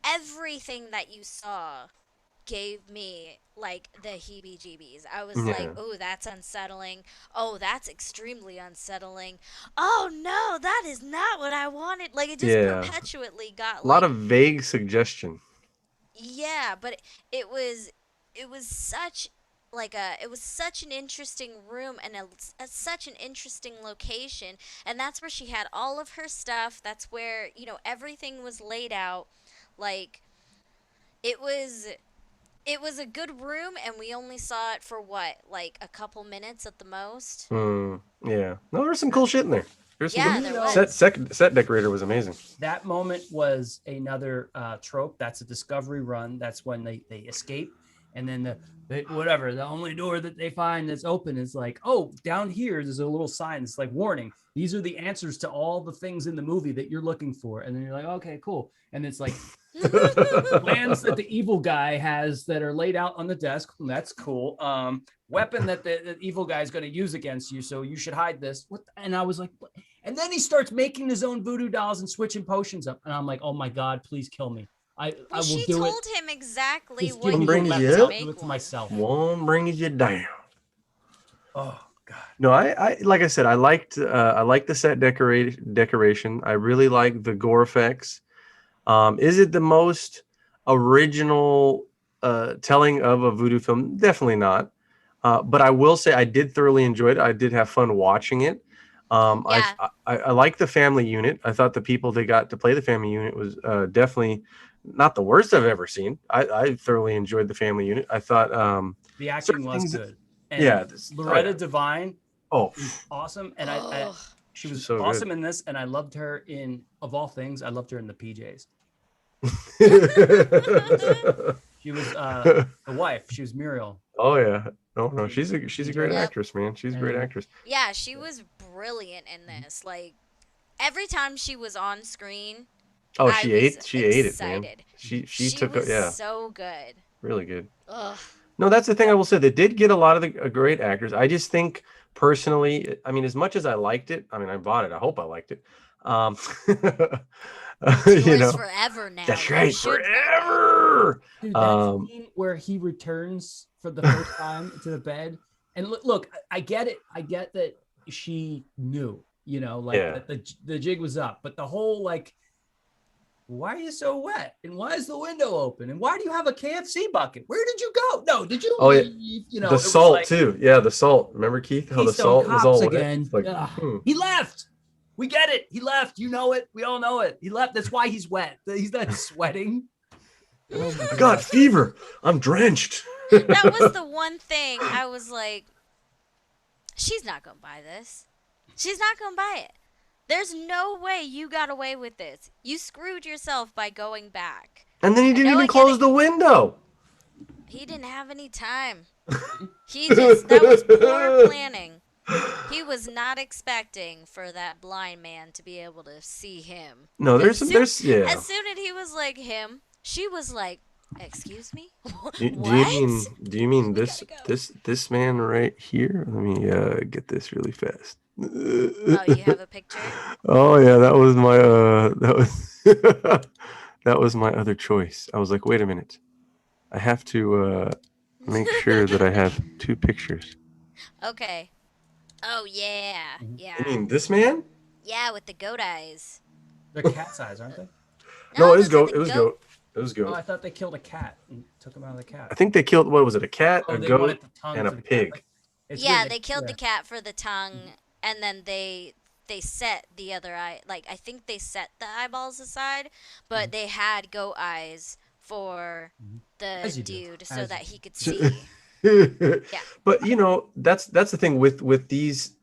everything that you saw gave me like the heebie-jeebies. I was like, oh, that's unsettling. Oh, that's extremely unsettling. Oh no, that is not what I wanted. Like, it just perpetually got a lot of vague suggestion. Yeah, but it was such an interesting room and such an interesting location, and that's where she had all of her stuff. That's where, everything was laid out. Like, it was a good room, and we only saw it for like a couple minutes at the most. Yeah. No, there's some cool shit in there. There was. Set decorator was amazing. That moment was another trope. That's a discovery run. That's when they escape, and then the only door that they find that's open is like, oh, down here there's a little sign. It's like, warning, these are the answers to all the things in the movie that you're looking for. And then you're like, okay, cool. And it's like plans that the evil guy has that are laid out on the desk. That's cool. Weapon that the evil guy is going to use against you, so you should hide this. And I was like, what? And then he starts making his own voodoo dolls and switching potions up. And I'm like, oh my God, please kill me. I will do it. She told him exactly Just what he brings wanted you to up. make. Do it to myself. One brings you down. Oh God. No, I like I said, I liked the set decoration. I really like the gore effects. Is it the most original telling of a voodoo film? Definitely not. But I will say I did thoroughly enjoy it. I did have fun watching it. I like the family unit. I thought the people they got to play the family unit was definitely not the worst I've ever seen. I thoroughly enjoyed the family unit. I thought the acting was good. And Loretta Devine was awesome. And she was so awesome in this. And I loved her in, of all things, I loved her in the PJs. She was the wife. She was Muriel. Oh yeah. No, she's a great actress, man. She's a great actress. Yeah, she was brilliant in this. Like, every time she was on screen, she ate it, man. She took it. Yeah, so good. Really good. Ugh. No, that's the thing I will say. They did get a lot of the great actors. I just think personally, I mean, as much as I liked it, I mean, I bought it. I hope I liked it. Forever now. That's right, forever. Dude, that scene where he returns for the first time to the bed, and look, I get it. I get that she knew, that the jig was up, but the whole like, why are you so wet? And why is the window open? And why do you have a KFC bucket? Where did you go? No, did you leave? The salt too. Yeah, the salt. Remember, Keith, how the salt was all again. Like, he left. We get it. He left. You know it. We all know it. He left. That's why he's wet. He's not sweating. Oh my God, fever. I'm drenched. That was the one thing I was like, she's not going to buy this. She's not going to buy it. There's no way you got away with this. You screwed yourself by going back. And then he didn't even close the window. He didn't have any time. That was poor planning. He was not expecting for that blind man to be able to see him. No, Because yeah. as soon as he was like him, she was like, "Excuse me, Do what? you mean We gotta go." this man right here? Let me get this really fast. Oh, you have a picture? Oh yeah, that was my that was that was my other choice. I was like, wait a minute. I have to make sure that I have two pictures. Okay. Oh yeah, Mhm. You yeah, mean this man? yeah, with the goat eyes. They're cat's eyes, aren't they? No, No, it was those are goat. the It was goat. goat. It was Oh, goat. I thought they killed a cat and took him out of the cat. I think they killed, what was it? A cat, Oh, a they wanted goat, the tongue and a for the cat. pig. Like, it's weird. Yeah, they killed Yeah. the cat for the tongue, and then they set the other eye. Like I think they set the eyeballs aside, but Mhm. they had goat eyes for Mhm. the As you do. dude so As you that do. he could see. Yeah. But that's the thing with these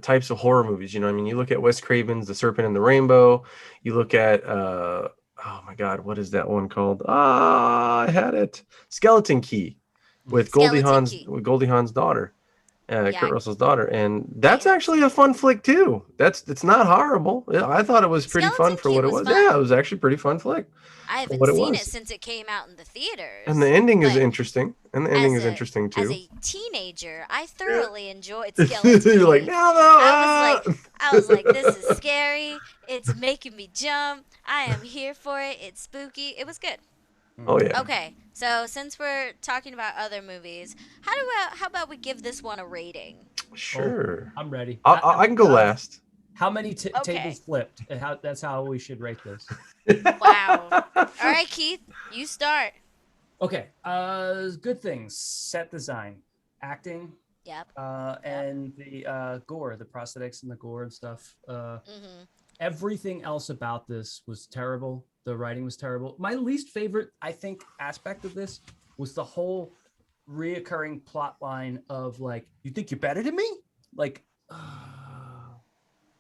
types of horror movies. I mean, you look at Wes Craven's The Serpent and the Rainbow. You look at oh my God, what is that one called? Ah, I had it. Skeleton Key Mhm. Skeleton Key. With Goldie Hawn's daughter, Yeah. Kurt Russell's daughter, and Great that's hands. actually a fun flick too. It's not horrible. Yeah, I thought it was pretty fun Skeleton for Key what it was was. Yeah, it fun. was actually a pretty fun flick I for haven't what it seen it was. since it came out in the And the theaters, ending is but interesting. And the ending as is a interesting as too. a teenager, I Yeah. thoroughly enjoyed Skeleton You're like, Key. no, no, I was like this is scary. It's making me jump. I am here for it. It's spooky. It was good. Oh Mhm. yeah, Okay, so since we're talking about other movies, how about we give this one a rating? Oh, sure. I'm ready. I can go last. How many tables Okay. flipped? And how that's how we should rate this. Wow. All right, Keith, you start. Okay. Good things. Set design, acting, Yep. Yep. and the gore, the prosthetics and the gore and stuff. Mhm. Everything else about this was terrible. The writing was terrible. My least favorite, I think, aspect of this was the whole reoccurring plot line of like, you think you're better than me? Like,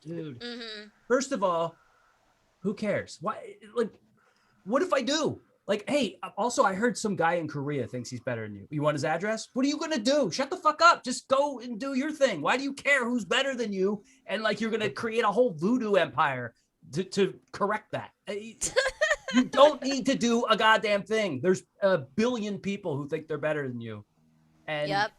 dude. Mhm. First of all, who cares? Why? Like, what if I do? Like, hey, also, I heard some guy in Korea thinks he's better than you. You want his address? What are you gonna do? Shut the fuck up. Just go and do your thing. Why do you care who's better than you? And like, you're gonna create a whole voodoo empire to correct that. You don't need to do a goddamn thing. There's a billion people who think they're better than you, and Yep.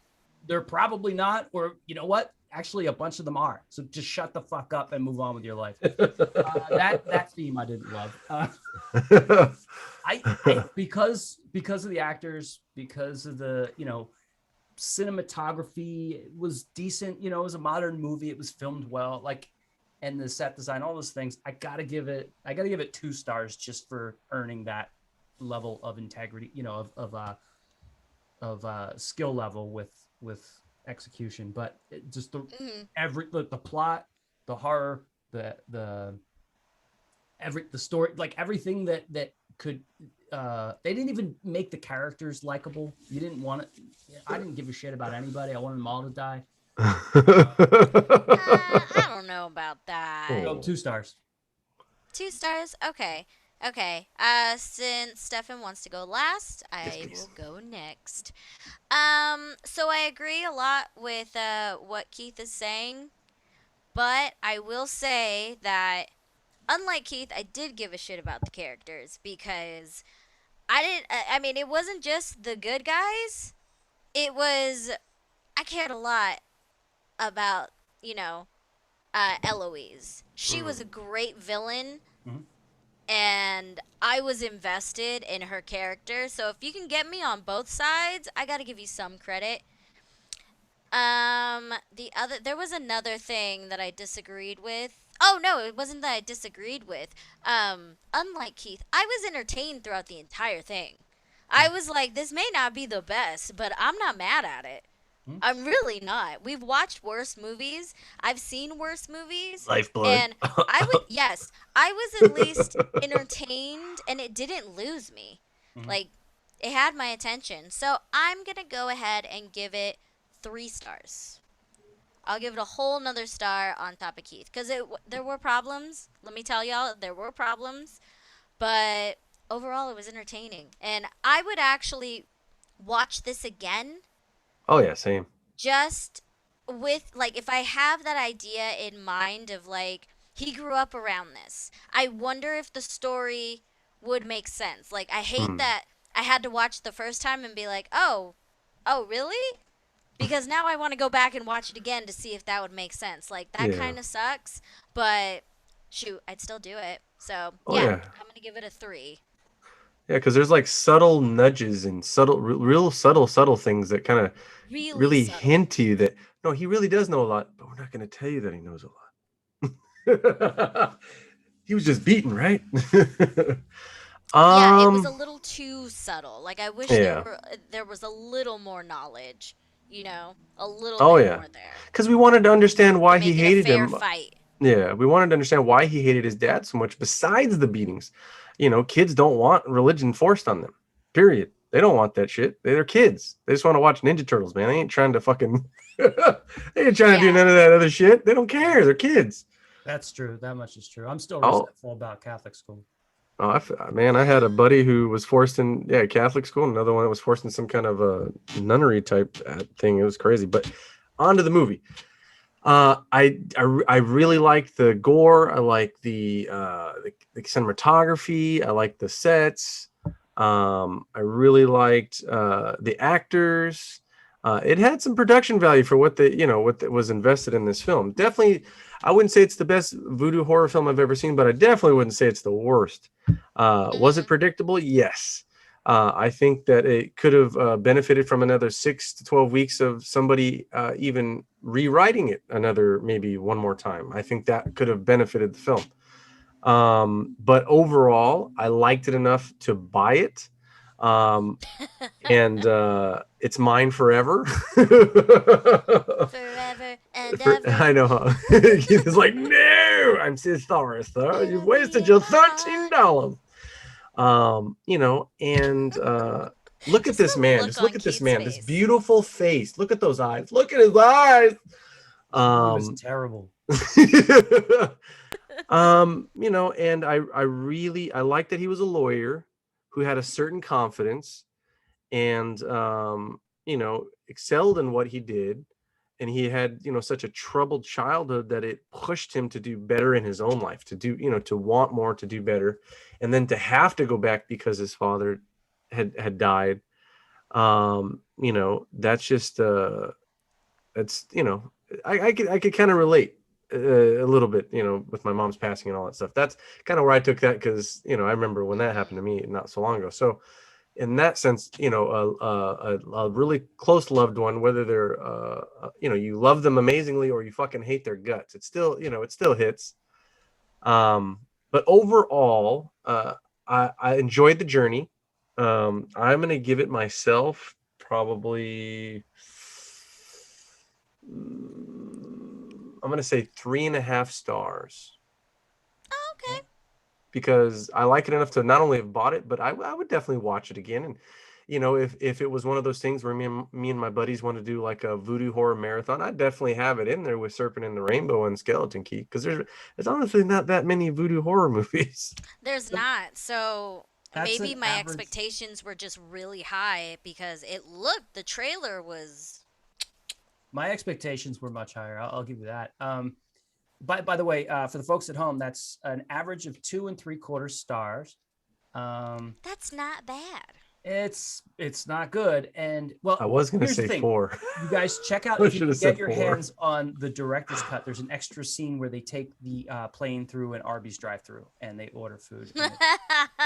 they're probably not. Or you know what? Actually, a bunch of them are. So just shut the fuck up and move on with your life. That theme I didn't love. I because of the actors, because of the cinematography was decent. It was a modern movie. It was filmed well. Like, and the set design, all those things. I gotta give it 2 stars just for earning that level of integrity. Of skill level with execution. But just Mhm. the plot, the horror, the story, like everything that could they didn't even make the characters likable. You didn't want it. I didn't give a shit about anybody. I wanted them all to die. I don't know about that. So Oh. 2 stars. 2 stars. Okay. Okay. Since Stefan wants to go last, Yes, I please. will go next. So I agree a lot with what Keith is saying, but I will say that unlike Keith, I did give a shit about the characters because I didn't. I mean, it wasn't just the good guys. It was I cared a lot about you know Eloise. She was a Mm. great villain, Mhm. and I was invested in her character. So if you can get me on both sides, I got to give you some credit. There was another thing that I disagreed with. Oh no, it wasn't that I disagreed with. Unlike Keith, I was entertained throughout the entire thing. I was like, this may not be the best, but I'm not mad at it. Mhm. I'm really not. We've watched worse movies. I've seen worse movies, Lifeblood. and yes, I was at least entertained, and it didn't lose me. Mhm. Like, it had my attention. So I'm gonna go ahead and give it 3 stars. I'll give it a whole nother star on top of Keith because there were problems. Let me tell y'all, there were problems, but overall it was entertaining, and I would actually watch this again Oh yeah, same. just with like if I have that idea in mind of like he grew up around this, I wonder if the story would make sense. Like I hate Hmm. that I had to watch the first time and be like, "Oh, oh, really?" Because now I want to go back and watch it again to see if that would make sense. Like that Yeah. kind of sucks, but shoot, I'd still do it. So, Oh yeah, yeah. I'm going to give it a 3. Yeah, because there's like subtle nudges and subtle, real subtle things that kind of Really really subtle. hint to you that no, he really does know a lot, but we're not going to tell you that he knows a lot. He was just beaten, right? Yeah, it was a um, little too subtle. Like I wish yeah. there was a little more knowledge, a little Oh bit yeah. more there Because we wanted to understand to why he make it a hated fair him. fight. Yeah, we wanted to understand why he hated his dad so much besides the beatings. Kids don't want religion forced on them. Period. They don't want that shit. They're kids. They just want to watch Ninja Turtles, man. They ain't trying to fucking they ain't trying to do Yeah. none of that other shit. They don't care. They're kids. That's true. That much is true. I'm still Oh, resentful about Catholic school. man, I had a buddy who was forced in Catholic school, and another one that was forced in some kind of a nunnery type thing. It was crazy. But on to the movie. I really liked the gore. I like the cinematography. I like the sets. I really liked the actors. It had some production value for what was invested in this film. Definitely, I wouldn't say it's the best voodoo horror film I've ever seen, but I definitely wouldn't say it's the worst. Was it Mhm. predictable? Yes. I think that it could have benefited from another 6 to 12 weeks of somebody even rewriting it another maybe one more time. I think that could have benefited the film. But overall, I liked it enough to buy it. Um, and it's mine forever. Forever and ever. I know. Huh? It's like, no, I'm so sorry, sir. You've It'll wasted be your alright. $13. And look at Just this the man. look Just look on at this Keith's man. This face. beautiful face. Look at those eyes. Look at his eyes. He was Um, terrible. and I like that he was a lawyer who had a certain confidence and excelled in what he did, and he had such a troubled childhood that it pushed him to do better in his own life, to do to want more, to do better, and then to have to go back because his father had died. That's just that's I could kind of relate a little bit, with my mom's passing and all that stuff. That's kind of where I took that, because I remember when that happened to me not so long ago. So in that sense, a really close loved one, whether they're you love them amazingly or you fucking hate their guts, it still hits. But overall, I enjoyed the journey. I'm gonna give it myself probably I'm gonna say 3.5 stars, Okay. because I like it enough to not only have bought it, but I would definitely watch it again. And if it was one of those things where me and my buddies want to do like a voodoo horror marathon, I'd definitely have it in there with Serpent in the Rainbow and Skeleton Key, because there's honestly not that many voodoo horror movies. There's But not. So that's maybe an my average. expectations were just really high because the trailer was. My expectations were much higher. I'll give you that. By the way, for the folks at home, that's an average of 2 3/4 stars. Um, That's not bad. it's not good. And I well, was gonna here's the say thing. 4. You guys check out, I if you should can have get said your 4. hands on the director's cut. There's an extra scene where they take the plane through an Arby's drive-through and they order food. And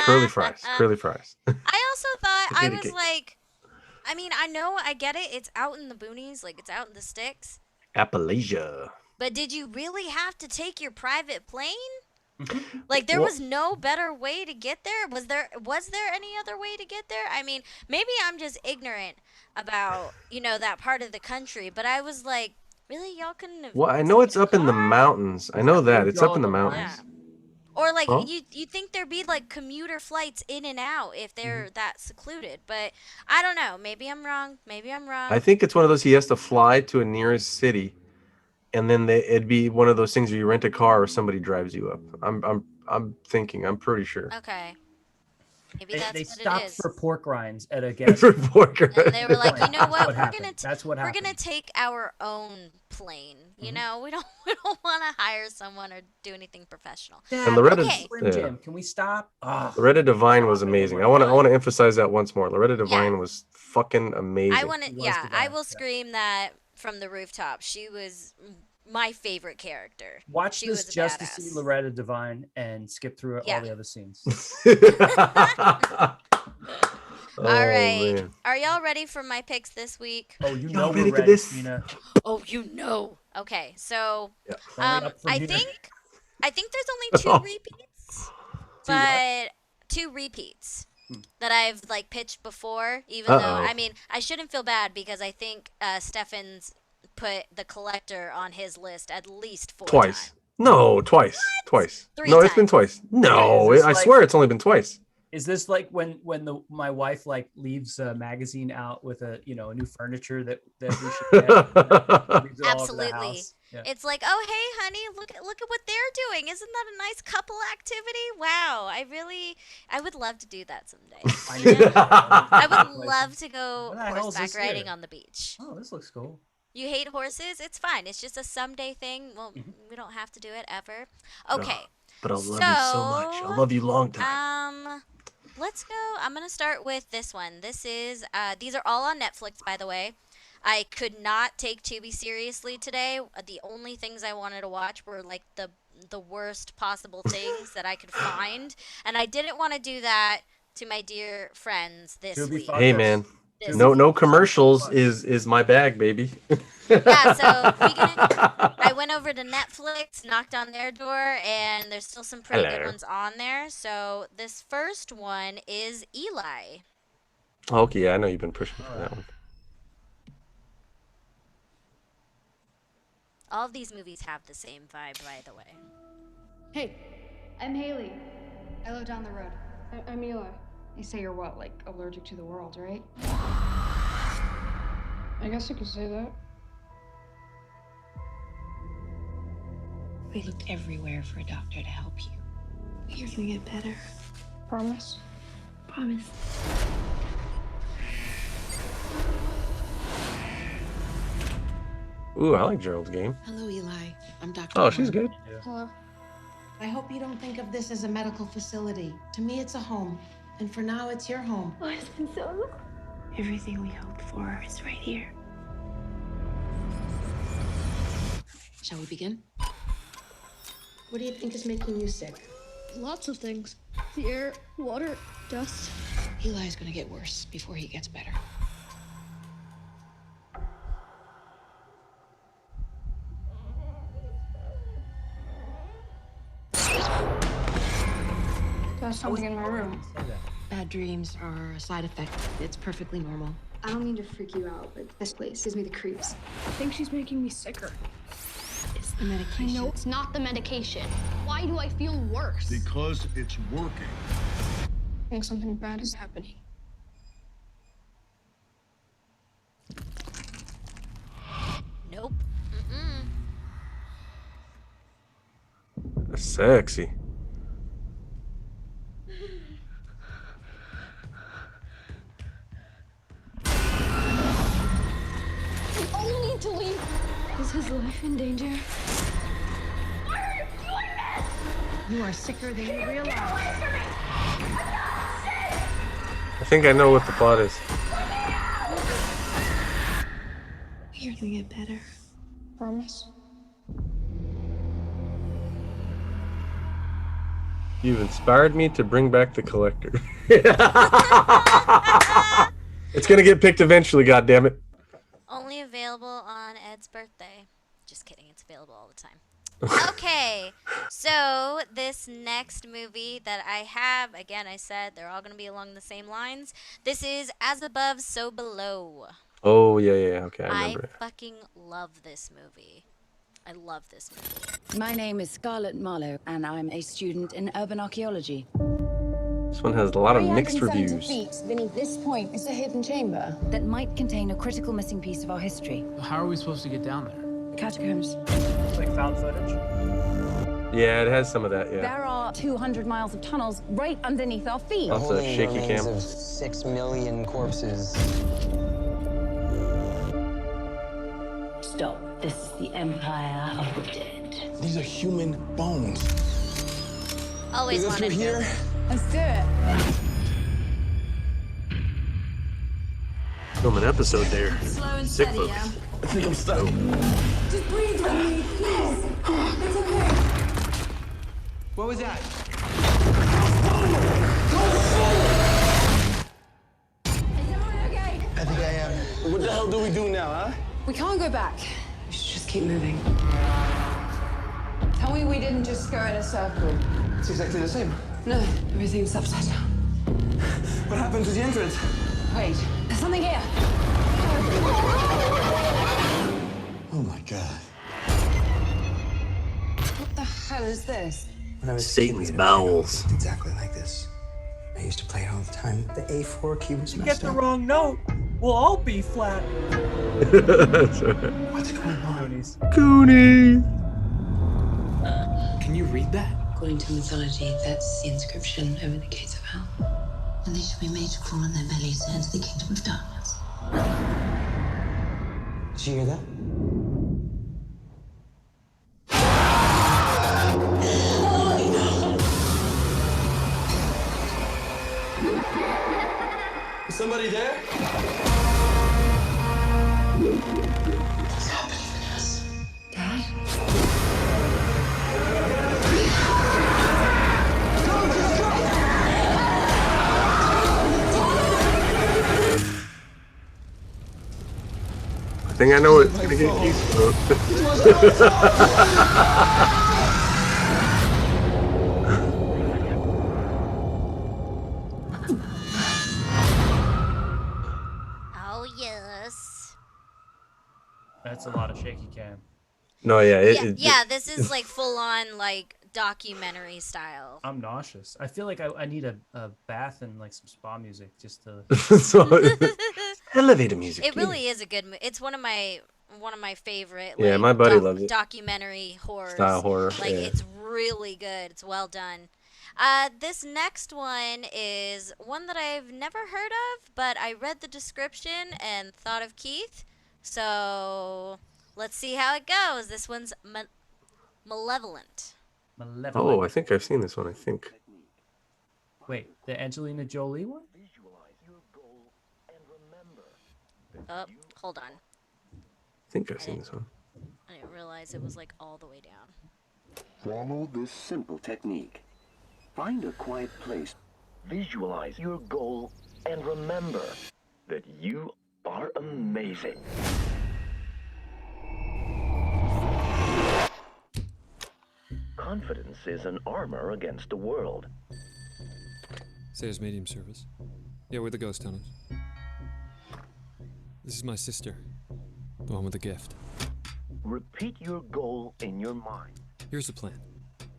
Curly fries, curly fries. I also thought I Potato was cake. like, I mean, I know I get it. It's out in the boonies, like it's out in the sticks. Appalachia. But did you really have to take your private plane? Mhm. Like there Well, was no better way to get there? Was there any other way to get there? I mean, maybe I'm just ignorant about, that part of the country, but I was like, really y'all couldn't have I know taken it's a up in the car? mountains. I Is know that where that you it's up draw in the the Yeah. mountains. line? Or like Huh? you think there'd be like commuter flights in and out if Mhm. they're that secluded, but I don't know. Maybe I'm wrong. Maybe I'm I wrong. think it's one of those he has to fly to a nearest city, and then it'd be one of those things where you rent a car or somebody drives you up. I'm thinking. I'm pretty sure. Okay. Maybe that's They what stopped it is. for pork rinds at a gas Reporter. And they were like, you know That's what? happened. That's what We're happened. gonna take our own plane. You Mhm. know, we don't we don't want to hire someone or do anything professional. And Loretta, Okay. Slim Jim. Can we stop? Oh, Loretta Devine was amazing. I want to emphasize that once more. Loretta Devine Yeah. was fucking amazing. I want to. She was Yeah, the I best, will yeah. scream that from the rooftop. She was my favorite character. watch She this was a just to see badass. Loretta Devine and skip through all Yeah. the other scenes. Oh, All right. man. Are y'all ready for my picks this week? Oh, you Y'all know ready we're for ready, this? Tina. Oh, you know. Okay, so It's only up from I here. think there's only 2 repeats, Two what? but 2 repeats Hmm. that I've like pitched before. Even though I mean I shouldn't feel bad because I think Stefan's put the collector on his list at least 4 Twice. times. No, twice. Twice. 3 No, it's been times. twice. No, Is this I like- swear it's only been twice. Is this like when my wife like leaves a magazine out with a new furniture that we should get? Leaves it all over the Absolutely. house? Yeah. It's like, oh hey honey, look at what they're doing. Isn't that a nice couple activity? Wow, I would love to do that someday. I You know? I would Places. love to go What the hell is horseback this riding here? on the beach. Oh, this looks cool. You hate horses? It's fine. It's just a someday thing. Well, we don't have to do it ever. Okay. But I'll love you so much. I'll love you long time. Let's go. I'm gonna start with this one. This is these are all on Netflix, by the way. I could not take Tubi seriously today. The only things I wanted to watch were like the worst possible things that I could find, and I didn't want to do that to my dear friends this Tubi week. fuck Hey us. man, This no week. commercials is my bag, baby. Yeah, so I went over to Netflix, knocked on their door, and there's still some pretty good Hello. ones on there. So this first one is Eli. Okay, yeah, I know you've been pushing for that one. All of these movies have the same vibe, by the way. Hey, I'm Haley. I live down the road. I'm Eli. You say you're what, like allergic to the world, right? I guess you could say that. We looked everywhere for a doctor to help you. You're gonna get better. Promise? Promise. Ooh, I like Gerald's game. Hello, Eli. I'm Dr. Oh, she's Moore. good. Hello. I hope you don't think of this as a medical facility. To me, it's a home. And for now, it's your home. Oh, it's been so long. Everything we hoped for is right here. Shall we begin? What do you think is making you sick? Lots of things. The air, water, dust. Eli's gonna get worse before he gets better. There's something in my room. Bad dreams are a side effect. It's perfectly normal. I don't mean to freak you out, but this place gives me the creeps. I think she's making me sicker. It's the medication. No, it's not the medication. Why do I feel worse? Because it's working. I think something bad is happening. Nope. Mm-mm. Sexy. We all need to leave. Is his life in danger? Why are you doing this? You are sicker than you realize. I think I know what the plot is. You're gonna get better. Promise? You've inspired me to bring back the collector. It's gonna get picked eventually, goddammit. Only available on Ed's birthday. Just kidding, it's available all the time. Okay, so this next movie that I have, again, I said they're all going to be along the same lines. This is As Above, So Below. Oh yeah, okay, I I remember it. fucking love this movie. I love this movie. My name is Scarlett Marlowe, and I'm a student in urban archaeology. This one has a lot of mixed 370 reviews. feet beneath this point is a hidden chamber. That might contain a critical missing piece of our history. How are we supposed to get down there? The catacombs. Like found footage. Yeah, it has some of that. Yeah. There are 200 miles of tunnels right underneath our feet. Also, Holding the shaky remains cam. of 6 million corpses. Stop. This is the Empire of the Dead. These are human bones. Always Is it through wanted here? to. Let's do it. Film an episode there. Slow and Sick steady, folks. yeah? I think I'm stuck. Just breathe with me, please. It's okay. What was that? Is everyone okay? I think I am. What the hell do we do now, huh? We can't go back. We should just keep moving. Tell me we didn't just go in a circle. It's exactly the same. No, everything's upside down. What happened to the entrance? Wait, there's something here. Oh my god. What the hell is this? When I was Satan's a kid, bowels. it looked exactly like this. I used to play it all the time. The A4 key was Get messed the up. wrong note. We'll all be flat. That's right. What's going on? Goonies. Goonies. Can you read that? According to mythology, that's the inscription over the gates of hell. And they shall be made to crawl on their bellies to enter the kingdom of darkness. Did you hear that? Is somebody there? What's happening to us? Dad? I think I know it's gonna get useful. Oh yes. That's a lot of shaky cam. No, yeah. Yeah, this is like full on like documentary style. I'm nauseous. I feel like I need a bath and like some spa music just to. So, elevator music. It really is a good. It's one of my favorite. Yeah, like, my buddy loves it. Documentary horror. Style horror. Like yeah. it's really good. It's well done. This next one is one that I've never heard of, but I read the description and thought of Keith. So let's see how it goes. This one's Malevolent. Malevolent. Oh, I think I've seen this one. I think. Wait, the Angelina Jolie one? Oh, hold on. I think I've seen this one. I didn't realize it was like all the way down. Follow this simple technique. Find a quiet place, visualize your goal, and remember that you are amazing. Confidence is an armor against the world. Sayers medium service. Yeah, we're the ghost hunters. This is my sister, the one with the gift. Repeat your goal in your mind. Here's the plan.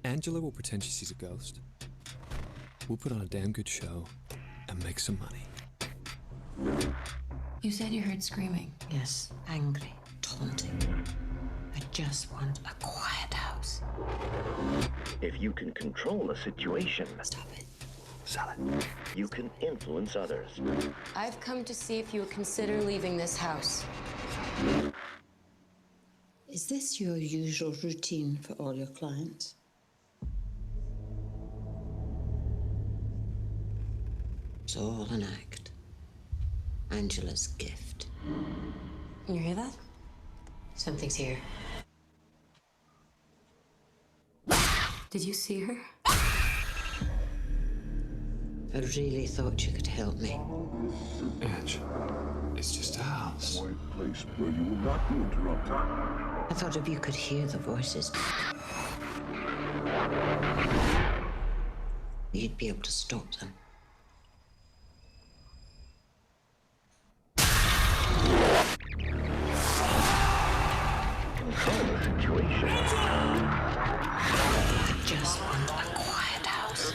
Angela will pretend she sees a ghost. We'll put on a damn good show and make some money. You said you heard screaming. Yes, angry, taunting. I just want a quiet house. If you can control a situation, Stop it. sell it. You can influence others. I've come to see if you would consider leaving this house. Is this your usual routine for all your clients? It's all an act. Angela's gift. You hear that? Something's here. Did you see her? I really thought you could help me. Ange, it's just a house. Place where you will not be interrupted. I thought if you could hear the voices, you'd be able to stop them. Control the situation. I just want a quiet house.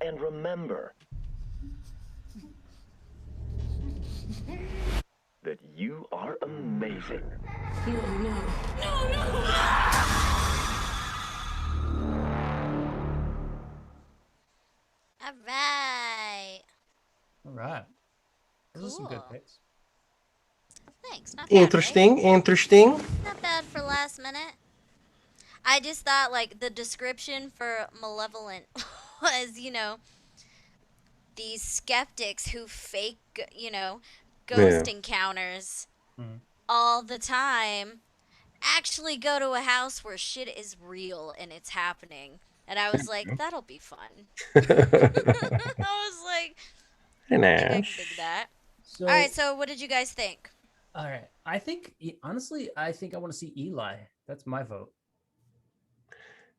And remember, that you are amazing. All right. All right. Those are some good Cool. picks. Thanks. Not bad, right? Interesting. Not bad for last minute. I just thought like the description for malevolent was, these skeptics who fake, ghost Yeah. encounters Mhm. all the time actually go to a house where shit is real and it's happening. And I was like, that'll be fun. I was like, I think I can dig that. So, All right, so what did you guys think? all right. I think, honestly, I think I want to see Eli. That's my vote.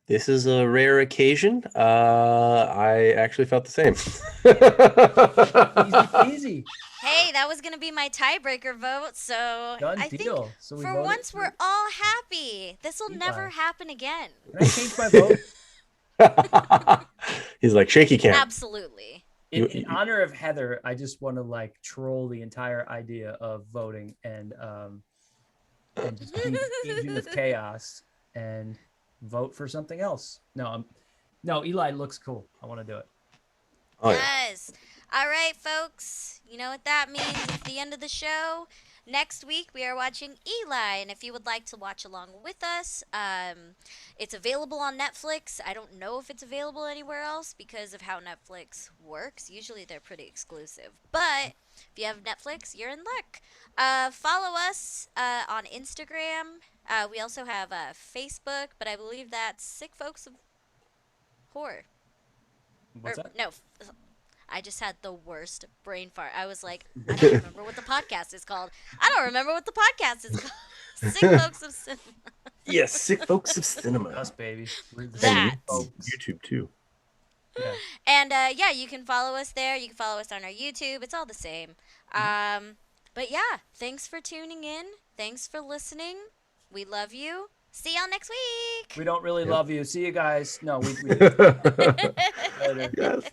This is a rare occasion. I actually felt the same. Easy. Hey, that was gonna be my tiebreaker vote, so Done I think deal. So we for voted once we're all happy. This will Eli. never happen again. Can I change my vote? He's like shaky cam. Absolutely. In honor of Heather, I just want to like troll the entire idea of voting and just be the agent of chaos and vote for something else. No, Eli looks cool. I want to do it. Oh, Yes. All right, folks. You know what that means? It's the end of the show. Next week we are watching Eli, and if you would like to watch along with us, it's available on Netflix. I don't know if it's available anywhere else because of how Netflix works. Usually they're pretty exclusive, but if you have Netflix, you're in luck. Follow us on Instagram. We also have Facebook, but I believe that's Sick Folks of Horror. What's that? No, I just had the worst brain fart. I was like, I don't remember what the podcast is called. I don't remember what the podcast is called. Sick Folks of Cinema. Yes, Sick Folks of Cinema. Us, baby. We're the That. YouTube too. Yeah. And yeah, you can follow us there. You can follow us on our YouTube. It's all the same. But yeah, thanks for tuning in. Thanks for listening. We love you. See y'all next week. We don't really love you. See you guys. No, we Yes.